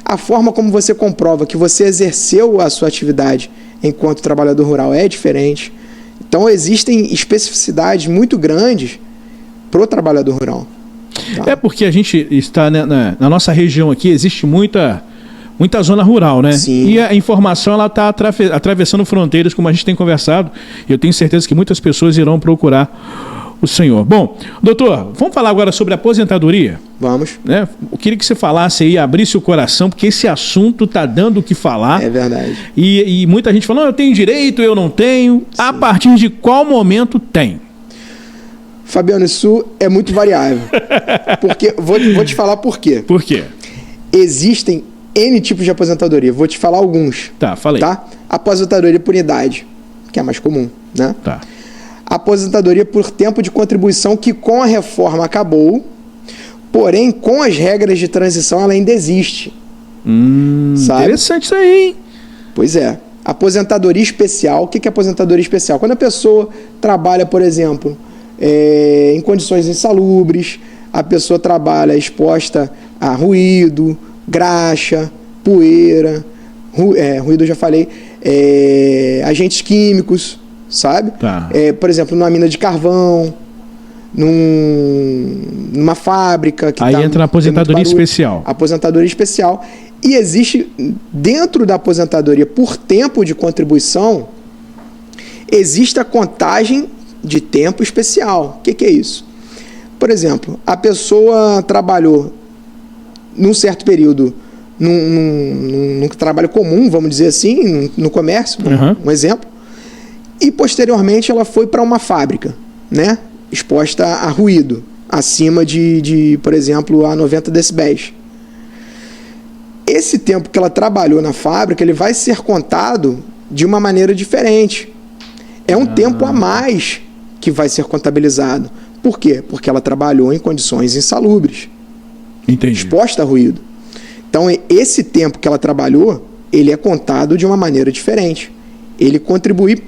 A forma como você comprova que você exerceu a sua atividade enquanto trabalhador rural é diferente. Então, existem especificidades muito grandes para o trabalhador rural. Tá? É porque a gente está na nossa região aqui, existe muita zona rural, né? Sim. E a informação ela está atravessando fronteiras, como a gente tem conversado, e eu tenho certeza que muitas pessoas irão procurar o senhor. Bom, doutor, vamos falar agora sobre a aposentadoria? Vamos. Né? Eu queria que você falasse aí, abrisse o coração, porque esse assunto está dando o que falar. É verdade. E muita gente falando, eu tenho direito, eu não tenho. Sim. A partir de qual momento tem? Fabiano, isso é muito variável. Porque, vou te falar por quê. Por quê? Existem N tipos de aposentadoria. Vou te falar alguns. Tá, falei. Tá? Aposentadoria por idade, que é a mais comum, né? Tá. Aposentadoria por tempo de contribuição, que com a reforma acabou, porém, com as regras de transição, ela ainda existe. Sabe? Interessante isso aí, hein? Pois é. Aposentadoria especial. O que é aposentadoria especial? Quando a pessoa trabalha, por exemplo, em condições insalubres, a pessoa trabalha exposta a ruído, graxa, poeira, ruído eu já falei, agentes químicos, sabe? Tá. Por exemplo, numa mina de carvão, numa fábrica. Que aí entra a aposentadoria especial. Aposentadoria especial. E existe, dentro da aposentadoria por tempo de contribuição, existe a contagem de tempo especial. O que é isso? Por exemplo, a pessoa trabalhou num certo período num trabalho comum, vamos dizer assim, no comércio, um exemplo, e posteriormente ela foi para uma fábrica, né, exposta a ruído, acima de, por exemplo, a 90 decibéis. Esse tempo que ela trabalhou na fábrica, ele vai ser contado de uma maneira diferente. É um tempo a mais que vai ser contabilizado. Por quê? Porque ela trabalhou em condições insalubres. Entendi. Exposta a ruído. Então, esse tempo que ela trabalhou, ele é contado de uma maneira diferente. Ele contribui,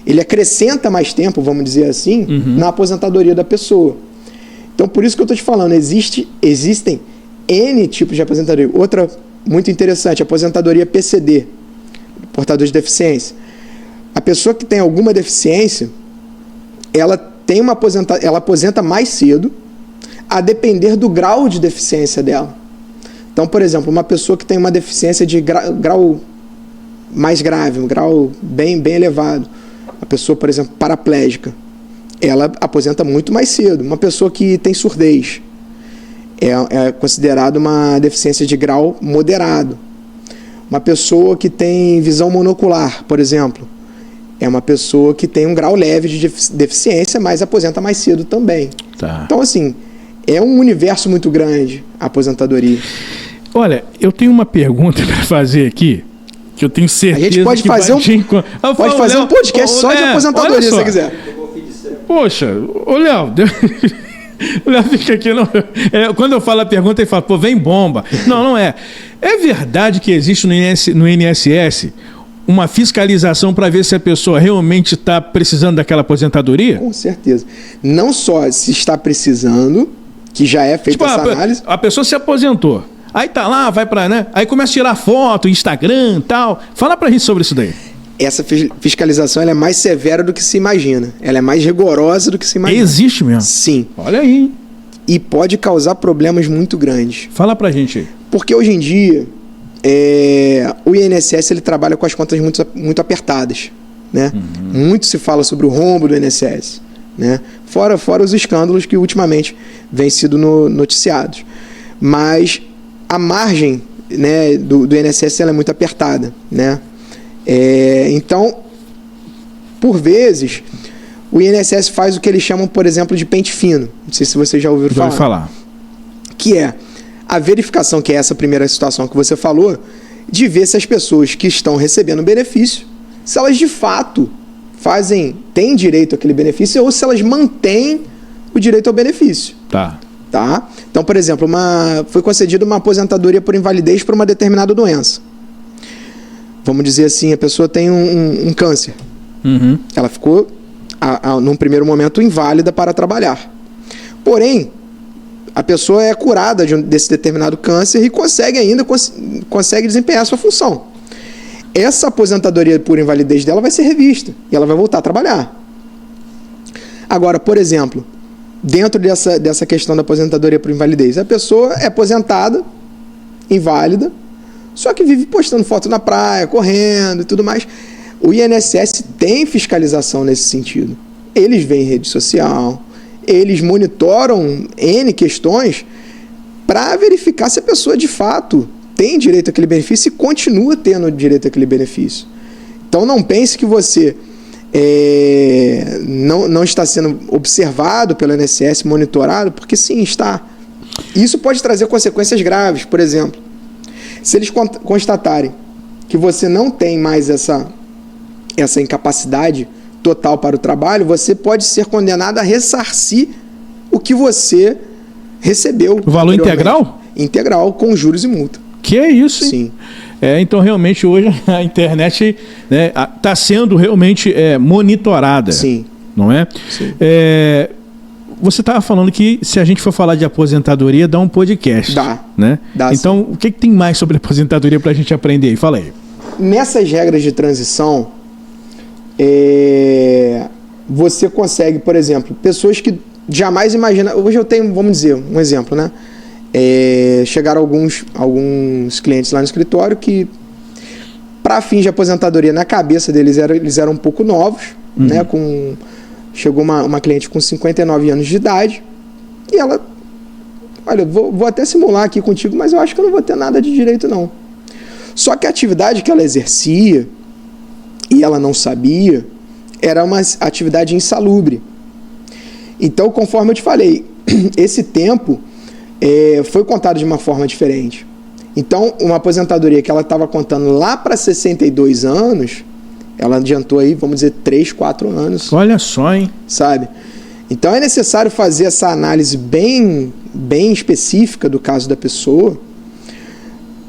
ele acrescenta mais tempo, vamos dizer assim, na aposentadoria da pessoa. Então, por isso que eu estou te falando, existem N tipos de aposentadoria. Outra muito interessante, aposentadoria PCD, portador de deficiência. A pessoa que tem alguma deficiência, ela aposenta mais cedo, a depender do grau de deficiência dela. Então, por exemplo, uma pessoa que tem uma deficiência de grau mais grave, um grau bem elevado, a pessoa, por exemplo, paraplégica, ela aposenta muito mais cedo. Uma pessoa que tem surdez é considerada uma deficiência de grau moderado. Uma pessoa que tem visão monocular, por exemplo, é uma pessoa que tem um grau leve de deficiência, mas aposenta mais cedo também. Tá. Então, assim, é um universo muito grande a aposentadoria. Olha, eu tenho uma pergunta para fazer aqui, que eu tenho certeza a gente pode que fazer pode fazer um podcast só de aposentadoria, se você quiser. Poxa, ô Léo, o Léo fica aqui. Não, quando eu falo a pergunta, ele fala, pô, vem bomba. Não, não é. É verdade que existe no INSS uma fiscalização para ver se a pessoa realmente está precisando daquela aposentadoria? Com certeza. Não só se está precisando, que já é feita essa análise. A pessoa se aposentou. Aí tá lá, vai para, né? Aí começa a tirar foto, Instagram e tal. Fala pra gente sobre isso daí. Essa fiscalização ela é mais severa do que se imagina. Ela é mais rigorosa do que se imagina. Existe mesmo? Sim. Olha aí. E pode causar problemas muito grandes. Fala pra gente aí. Porque hoje em dia, o INSS ele trabalha com as contas muito apertadas. Né? Muito se fala sobre o rombo do INSS. Né? Fora os escândalos que ultimamente vêm sido noticiados. Mas a margem, né, do INSS ela é muito apertada. Né? Então, por vezes, o INSS faz o que eles chamam, por exemplo, de pente fino. Não sei se você já ouviu falar. Que é a verificação, que é essa primeira situação que você falou, de ver se as pessoas que estão recebendo benefício, se elas de fato têm direito àquele benefício ou se elas mantêm o direito ao benefício. Tá? Então, por exemplo, foi concedida uma aposentadoria por invalidez por uma determinada doença. Vamos dizer assim, a pessoa tem um câncer. Ela ficou, num primeiro momento, inválida para trabalhar. Porém, a pessoa é curada desse determinado câncer e consegue desempenhar a sua função. Essa aposentadoria por invalidez dela vai ser revista e ela vai voltar a trabalhar. Agora, por exemplo, dentro dessa questão da aposentadoria por invalidez, a pessoa é aposentada, inválida, só que vive postando foto na praia, correndo e tudo mais. O INSS tem fiscalização nesse sentido. Eles veem rede social, eles monitoram N questões para verificar se a pessoa de fato tem direito àquele benefício e continua tendo direito àquele benefício. Então não pense que você não está sendo observado pelo INSS, monitorado, porque sim, está. Isso pode trazer consequências graves. Por exemplo, se eles constatarem que você não tem mais essa incapacidade total para o trabalho, você pode ser condenado a ressarcir o que você recebeu. O valor integral? Integral, com juros e multa. Que é isso, hein? Sim. Então, realmente, hoje a internet está sendo realmente monitorada. Sim. Não é? Sim. Você estava falando que se a gente for falar de aposentadoria, dá um podcast. Dá. Né? Dá, então, sim. O que tem mais sobre aposentadoria para a gente aprender aí? Fala aí. Nessas regras de transição, você consegue, por exemplo, pessoas que jamais imaginam... Hoje eu tenho, vamos dizer, um exemplo, né? Chegaram alguns clientes lá no escritório que, para fins de aposentadoria, na cabeça deles, eles eram um pouco novos, né? Chegou uma cliente com 59 anos de idade e ela... Olha, vou até simular aqui contigo, mas eu acho que eu não vou ter nada de direito, não. Só que a atividade que ela exercia, e ela não sabia, era uma atividade insalubre. Então, conforme eu te falei, esse tempo foi contado de uma forma diferente. Então, uma aposentadoria que ela estava contando lá para 62 anos, ela adiantou aí, vamos dizer, 3, 4 anos. Olha só, hein? Sabe? Então, é necessário fazer essa análise bem específica do caso da pessoa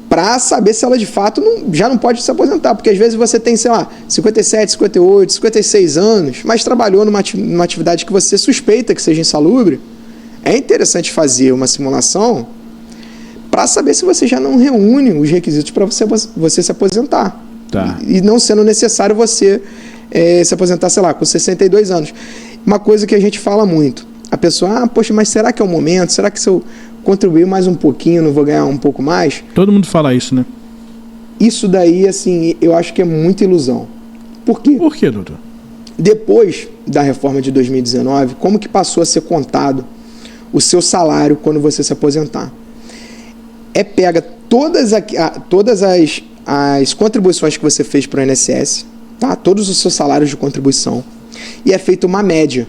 para saber se ela de fato já não pode se aposentar, porque às vezes você tem, sei lá, 57, 58, 56 anos, mas trabalhou numa atividade que você suspeita que seja insalubre. É interessante fazer uma simulação para saber se você já não reúne os requisitos para você se aposentar. Tá. E não sendo necessário você se aposentar, sei lá, com 62 anos. Uma coisa que a gente fala muito, a pessoa, poxa, mas será que é o momento? Será que se eu contribuir mais um pouquinho, não vou ganhar um pouco mais? Todo mundo fala isso, né? Isso daí, assim, eu acho que é muita ilusão. Por quê? Por quê, doutor? Depois da reforma de 2019, como que passou a ser contado o seu salário quando você se aposentar? Pega todas as contribuições que você fez para o INSS, tá? Todos os seus salários de contribuição. E é feita uma média.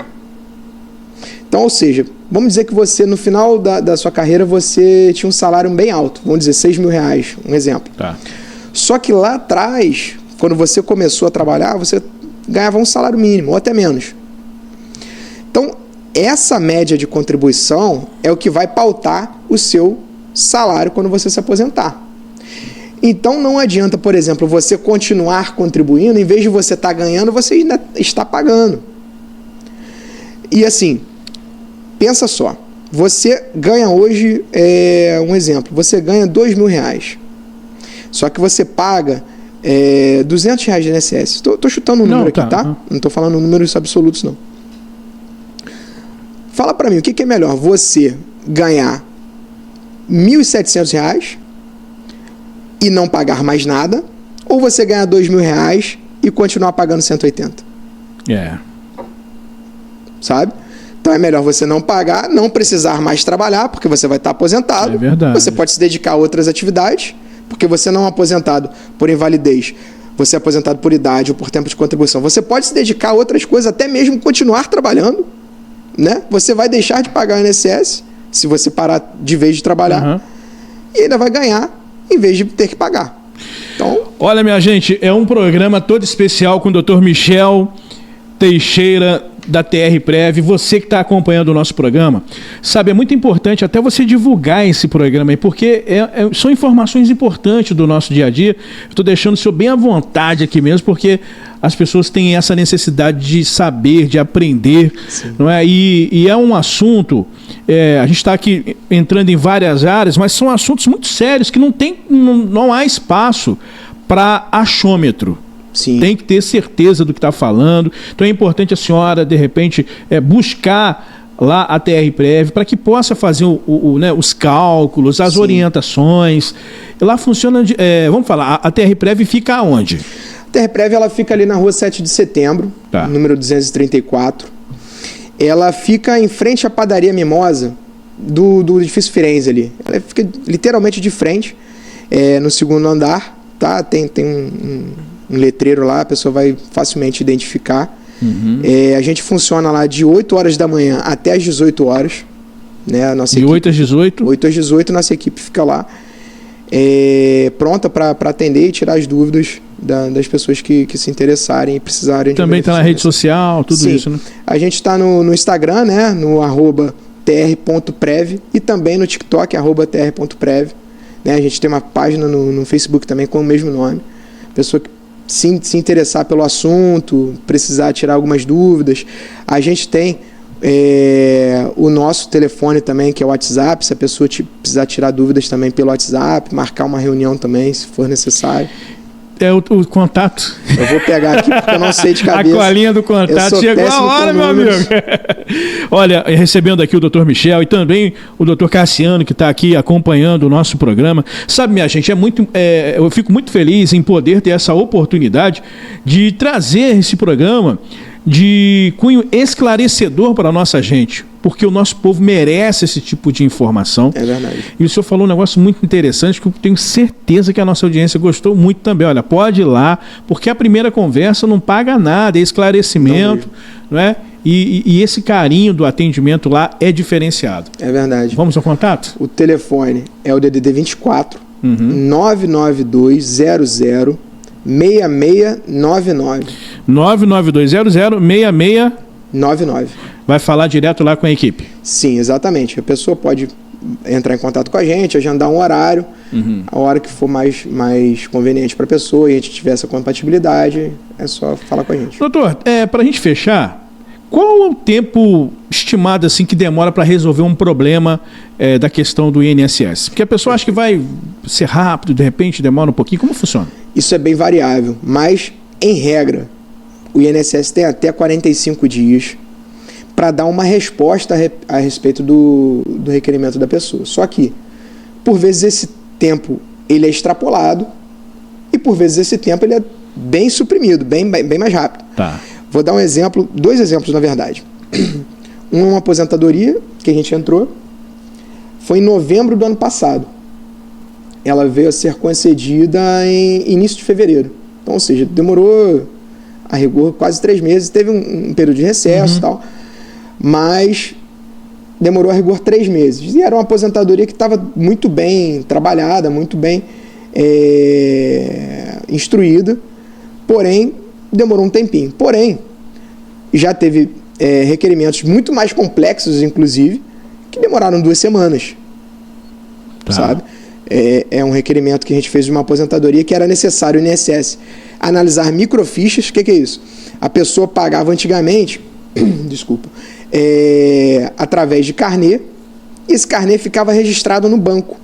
Então, ou seja, vamos dizer que você, no final da sua carreira, você tinha um salário bem alto. Vamos dizer, R$6.000, um exemplo. Tá. Só que lá atrás, quando você começou a trabalhar, você ganhava um salário mínimo, ou até menos. Então, essa média de contribuição é o que vai pautar o seu salário quando você se aposentar. Então, não adianta, por exemplo, você continuar contribuindo, em vez de você estar ganhando, você ainda está pagando. E assim, pensa só, você ganha hoje, um exemplo, você ganha R$2.000, só que você paga R$200 de INSS. Estou chutando um número aqui, tá? Não estou falando números absolutos, não. Fala para mim, o que é melhor? Você ganhar R$1.700 e não pagar mais nada, ou você ganhar R$2.000 e continuar pagando 180? Sabe? Então é melhor você não pagar, não precisar mais trabalhar, porque você vai estar aposentado. É verdade. Você pode se dedicar a outras atividades, porque você não é aposentado por invalidez, você é aposentado por idade ou por tempo de contribuição. Você pode se dedicar a outras coisas, até mesmo continuar trabalhando, né? Você vai deixar de pagar o INSS, se você parar de vez de trabalhar, e ainda vai ganhar, em vez de ter que pagar. Então, olha, minha gente, é um programa todo especial com o Dr. Michel Teixeira, da TR-Prev. Você que está acompanhando o nosso programa, sabe, é muito importante até você divulgar esse programa aí, porque são informações importantes do nosso dia a dia. Estou deixando o senhor bem à vontade aqui mesmo, porque as pessoas têm essa necessidade de saber, de aprender, não é? E é um assunto, a gente está aqui entrando em várias áreas, mas são assuntos muito sérios que não há espaço para achômetro. sim, Tem que ter certeza do que está falando. Então é importante a senhora, de repente, buscar lá a TR-Prev para que possa fazer né, os cálculos, as sim, orientações. Lá funciona, vamos falar, a TR-Prev fica onde? A TR-Prev ela fica ali na rua 7 de setembro, Tá. número 234. Ela fica em frente à padaria Mimosa do edifício Firenze ali. Ela fica literalmente de frente, no segundo andar, tá? Tem um letreiro lá, a pessoa vai facilmente identificar. A gente funciona lá de 8 horas da manhã até as 18 horas. Né? A nossa De equipe, 8 às 18? 8 às 18, nossa equipe fica lá pronta para atender e tirar as dúvidas das pessoas que se interessarem e precisarem. Também está na rede social, tudo Sim. isso, né? A gente está no Instagram, né? No @tr.prev e também no TikTok, @tr.prev. Né? A gente tem uma página no Facebook também com o mesmo nome. Pessoa que se interessar pelo assunto, precisar tirar algumas dúvidas. A gente tem o nosso telefone também, que é o WhatsApp, se a pessoa precisar tirar dúvidas também pelo WhatsApp, marcar uma reunião também, se for necessário. O contato. Eu vou pegar aqui porque eu não sei de cabeça. A colinha do contato. Chegou a hora, meu amigo. Olha, recebendo aqui o Dr. Michel e também o Dr. Cassiano, que está aqui acompanhando o nosso programa. Sabe, minha gente, eu fico muito feliz em poder ter essa oportunidade de trazer esse programa de cunho esclarecedor para a nossa gente, porque o nosso povo merece esse tipo de informação. É verdade. E o senhor falou um negócio muito interessante que eu tenho certeza que a nossa audiência gostou muito também. Olha, pode ir lá, porque a primeira conversa não paga nada, é esclarecimento, não é? E esse carinho do atendimento lá é diferenciado. É verdade. Vamos ao contato? O telefone é o DDD 24 99200 6699. 99200-6699. Vai falar direto lá com a equipe. Sim, exatamente. A pessoa pode entrar em contato com a gente, agendar um horário, a hora que for mais conveniente para a pessoa e a gente tiver essa compatibilidade, é só falar com a gente. Doutor, para a gente fechar, qual é o tempo estimado assim que demora para resolver um problema da questão do INSS? Porque a pessoa acha que vai ser rápido, de repente demora um pouquinho. Como funciona? Isso é bem variável, mas, em regra, o INSS tem até 45 dias para dar uma resposta a respeito do requerimento da pessoa. Só que, por vezes, esse tempo ele é extrapolado e, por vezes, esse tempo ele é bem suprimido, bem mais rápido. Tá. Vou dar um exemplo, 2 exemplos, na verdade. Um é uma aposentadoria que a gente entrou, foi em novembro do ano passado. Ela veio a ser concedida em início de fevereiro. Então, ou seja, demorou a rigor, quase 3 meses. Teve um período de recesso e tal, mas demorou a rigor 3 meses. E era uma aposentadoria que estava muito bem trabalhada, muito bem instruída, porém, demorou um tempinho. Porém, já teve requerimentos muito mais complexos, inclusive, que demoraram 2 semanas, sabe? É um requerimento que a gente fez de uma aposentadoria que era necessário o INSS analisar microfichas. O que é isso? A pessoa pagava antigamente, desculpa, através de carnê, e esse carnê ficava registrado no banco.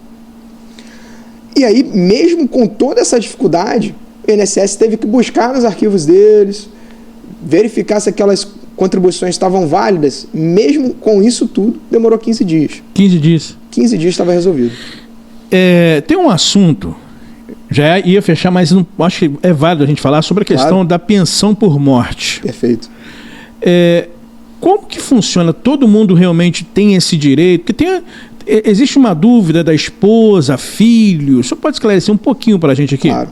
E aí, mesmo com toda essa dificuldade, o INSS teve que buscar nos arquivos deles, verificar se aquelas contribuições estavam válidas. Mesmo com isso tudo, demorou 15 dias. 15 dias. 15 dias estava resolvido. Tem um assunto, já ia fechar, mas não, acho que é válido a gente falar sobre a questão da pensão por morte. Perfeito. Como que funciona? Todo mundo realmente tem esse direito? Porque existe uma dúvida da esposa, filho. O senhor pode esclarecer um pouquinho para a gente aqui? Claro.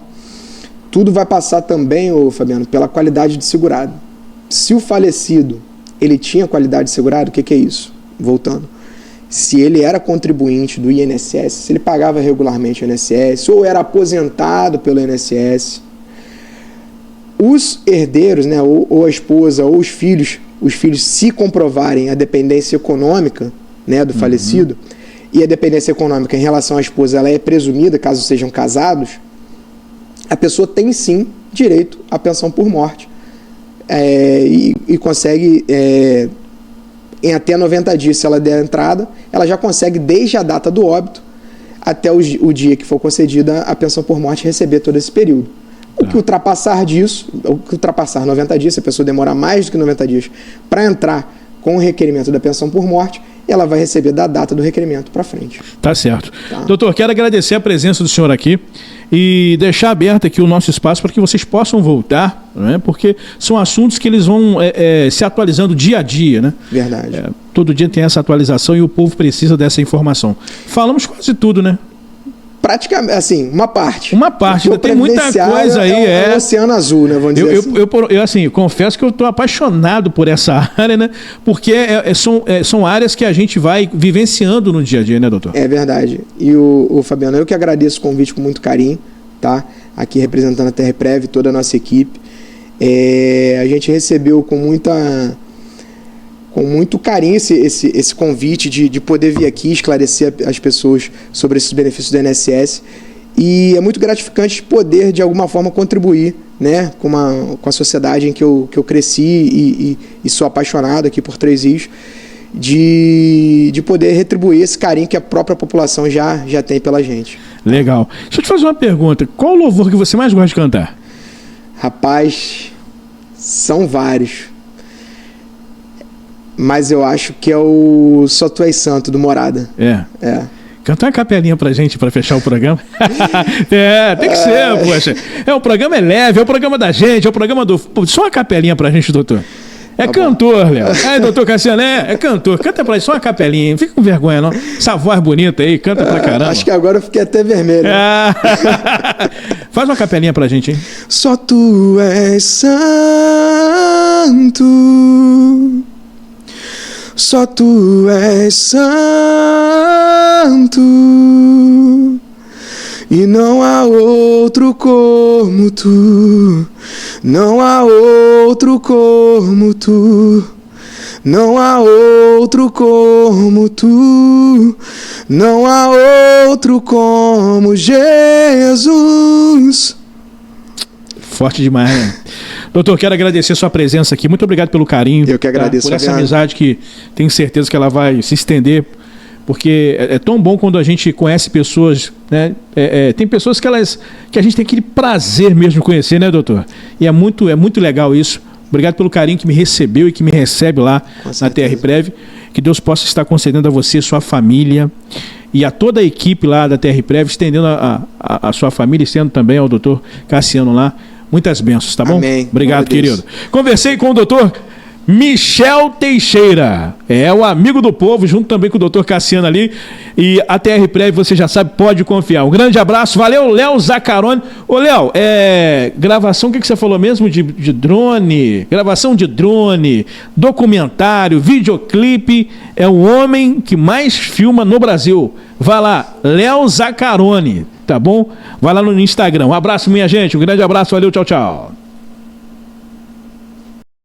Tudo vai passar também, Fabiano, pela qualidade de segurado. Se o falecido ele tinha qualidade de segurado, o que é isso? Voltando. Se ele era contribuinte do INSS, se ele pagava regularmente o INSS, ou era aposentado pelo INSS, os herdeiros, né, ou a esposa, ou os filhos, se comprovarem a dependência econômica, né, do falecido, e a dependência econômica em relação à esposa ela é presumida, caso sejam casados, a pessoa tem sim direito à pensão por morte. E consegue, em até 90 dias, se ela der a entrada, ela já consegue, desde a data do óbito até o dia que for concedida a pensão por morte, receber todo esse período. O que ultrapassar disso, o que ultrapassar 90 dias, se a pessoa demorar mais do que 90 dias para entrar com o requerimento da pensão por morte, ela vai receber da data do requerimento para frente. Tá certo. Doutor, quero agradecer a presença do senhor aqui e deixar aberto aqui o nosso espaço para que vocês possam voltar, né? Porque são assuntos que eles vão se atualizando dia a dia, né? Verdade. Todo dia tem essa atualização e o povo precisa dessa informação. Falamos quase tudo, né? Praticamente, assim, uma parte. Uma parte, ainda tem muita coisa aí. É um oceano azul, né? Vamos dizer assim. Eu assim, confesso que eu estou apaixonado por essa área, né? Porque são áreas que a gente vai vivenciando no dia a dia, né, doutor? É verdade. E o Fabiano, eu que agradeço o convite com muito carinho, tá? Aqui representando a TRPrev e toda a nossa equipe. A gente recebeu com muito carinho esse convite de poder vir aqui esclarecer as pessoas sobre esses benefícios do INSS, e é muito gratificante poder de alguma forma contribuir, né, com a sociedade em que eu cresci e sou apaixonado aqui por Três Rios, de poder retribuir esse carinho que a própria população já tem pela gente. Legal. Deixa eu te fazer uma pergunta, qual o louvor que você mais gosta de cantar? Rapaz, são vários. Mas eu acho que é o Só Tu És Santo, do Morada. Canta uma capelinha pra gente, pra fechar o programa. Tem que ser, poxa. O programa é leve, é o programa da gente, é o programa do... Só uma capelinha pra gente, doutor. Cantor, Léo. Doutor Cassiano, é cantor. Canta pra gente, só uma capelinha. Não fica com vergonha, não. Essa voz bonita aí, canta pra caramba. Acho que agora eu fiquei até vermelho. Faz uma capelinha pra gente, hein? Só Tu és santo, só Tu és santo, e não há outro como Tu, não há outro como Tu, não há outro como Tu, não há outro como Jesus. Forte demais, né? Doutor, quero agradecer a sua presença aqui. Muito obrigado pelo carinho. Eu que agradeço. Por essa amizade que tenho certeza que ela vai se estender, porque é tão bom quando a gente conhece pessoas, né? Tem pessoas que a gente tem aquele prazer mesmo de conhecer, né, doutor? E é muito legal isso. Obrigado pelo carinho que me recebeu e que me recebe lá na TRPrev. Que Deus possa estar concedendo a você, sua família e a toda a equipe lá da TRPrev, estendendo a sua família, estendendo também ao doutor Cassiano lá. Muitas bênçãos, tá bom? Amém. Obrigado, querido. Conversei com o doutor Michel Teixeira, é o amigo do povo, junto também com o doutor Cassiano ali, e a TR Prévio, você já sabe, pode confiar. Um grande abraço, valeu, Léo Zaccaroni. Ô, Léo, gravação, o que você falou mesmo de drone? Gravação de drone, documentário, videoclipe, é o homem que mais filma no Brasil. Vai lá, Léo Zaccaroni, tá bom? Vai lá no Instagram. Um abraço, minha gente, um grande abraço, valeu, tchau, tchau.